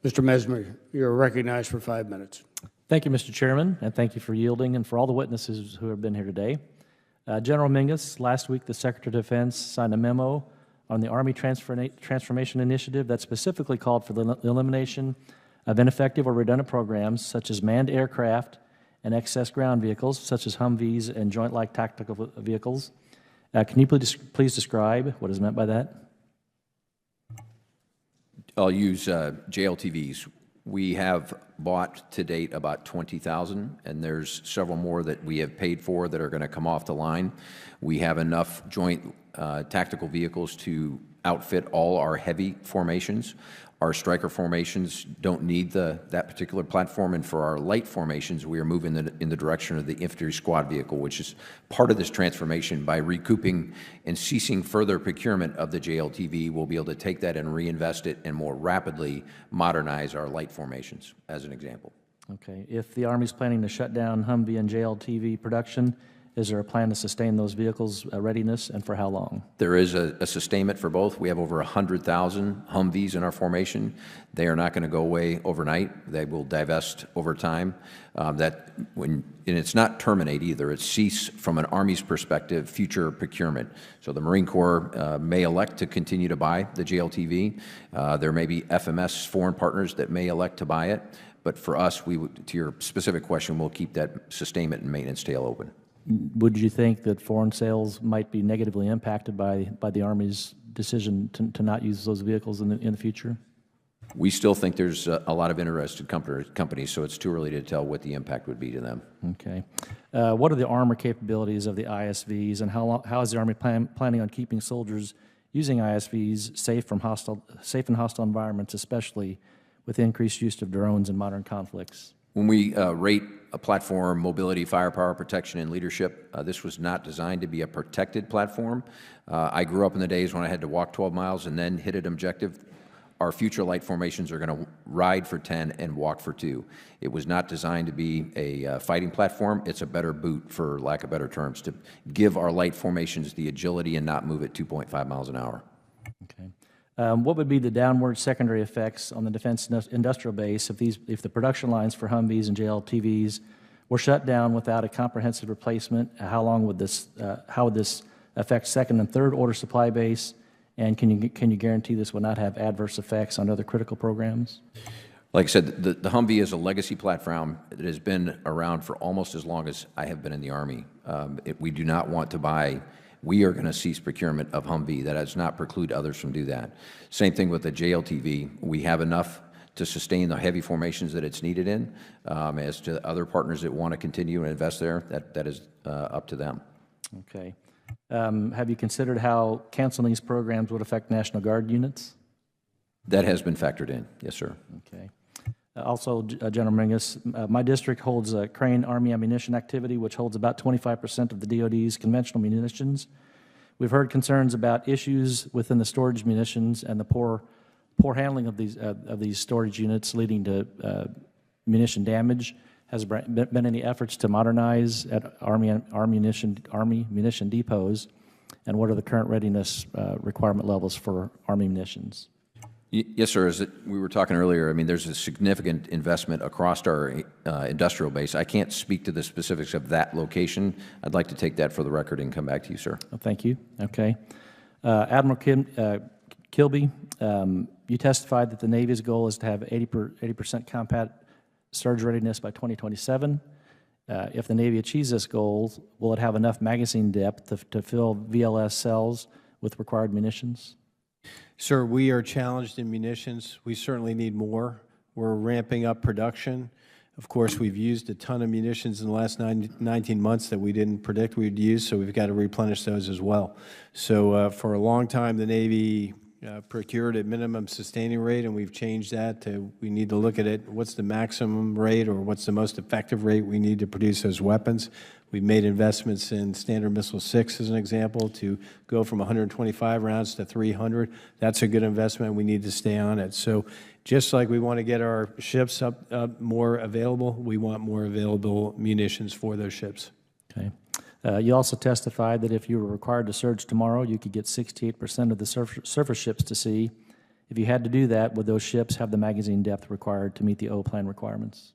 Mr. Mesmer, you're recognized for 5 minutes. Thank you, Mr. Chairman, and thank you for yielding and for all the witnesses who have been here today. General Mingus, last week the Secretary of Defense signed a memo on the Army Transformation Initiative that specifically called for the elimination of ineffective or redundant programs such as manned aircraft and excess ground vehicles such as Humvees and Joint Light Tactical Vehicles. Can you please describe what is meant by that? I'll use JLTVs. We have bought to date about 20,000, and there's several more that we have paid for that are going to come off the line. We have enough joint tactical vehicles to outfit all our heavy formations. Our striker formations don't need that particular platform, and for our light formations, we are moving in the direction of the infantry squad vehicle, which is part of this transformation. By recouping and ceasing further procurement of the JLTV, we'll be able to take that and reinvest it and more rapidly modernize our light formations, as an example. Okay. If the Army's planning to shut down Humvee and JLTV production, is there a plan to sustain those vehicles' readiness, and for how long? There is a sustainment for both. We have over 100,000 Humvees in our formation. They are not going to go away overnight. They will divest over time. And it's not terminate either. It's cease, from an Army's perspective, future procurement. So the Marine Corps may elect to continue to buy the JLTV. There may be FMS foreign partners that may elect to buy it. But for us, to your specific question, we'll keep that sustainment and maintenance tail open. Would you think that foreign sales might be negatively impacted by the Army's decision to not use those vehicles in the future? We still think there's a lot of interested companies, so it's too early to tell what the impact would be to them. Okay. What are the armor capabilities of the ISVs, and how is the Army planning on keeping soldiers using ISVs safe in hostile environments, especially with increased use of drones in modern conflicts? When we rate a platform mobility, firepower, protection, and leadership, this was not designed to be a protected platform. I grew up in the days when I had to walk 12 miles and then hit an objective. Our future light formations are going to ride for 10 and walk for 2. It was not designed to be a fighting platform. It's a better boot, for lack of better terms, to give our light formations the agility and not move at 2.5 miles an hour. Okay. What would be the downward secondary effects on the defense industrial base if the production lines for Humvees and JLTVs were shut down without a comprehensive replacement? How would this affect second and third order supply base? And can you guarantee this will not have adverse effects on other critical programs? Like I said, the Humvee is a legacy platform that has been around for almost as long as I have been in the Army. We do not want to buy. We are going to cease procurement of Humvee. That does not preclude others from do that. Same thing with the JLTV. We have enough to sustain the heavy formations that it's needed in. As to other partners that want to continue and invest there, that is up to them. Okay. Have you considered how canceling these programs would affect National Guard units? That has been factored in, yes, sir. Okay. Also, General Mingus, my district holds a Crane Army ammunition activity, which holds about 25% of the DOD's conventional munitions. We've heard concerns about issues within the storage munitions and the poor handling of these storage units, leading to munition damage. Has there been any efforts to modernize at Army munition depots, and what are the current readiness requirement levels for Army munitions? Yes, sir. As we were talking earlier, I mean, there's a significant investment across our industrial base. I can't speak to the specifics of that location. I'd like to take that for the record and come back to you, sir. Oh, thank you. Okay. Admiral Kilby, you testified that the Navy's goal is to have 80% combat surge readiness by 2027. If the Navy achieves this goal, will it have enough magazine depth to fill VLS cells with required munitions? Sir, we are challenged in munitions. We certainly need more. We're ramping up production. Of course, we've used a ton of munitions in the last 19 months that we didn't predict we'd use, so we've got to replenish those as well. So for a long time, the Navy procured at minimum sustaining rate, and we've changed that to we need to look at it, what's the maximum rate or what's the most effective rate we need to produce those weapons. We've made investments in Standard Missile 6, as an example, to go from 125 rounds to 300. That's a good investment. We need to stay on it. So just like we want to get our ships up more available, we want more available munitions for those ships. Okay. You also testified that if you were required to surge tomorrow, you could get 68% of the surface ships to sea. If you had to do that, would those ships have the magazine depth required to meet the O-plan requirements?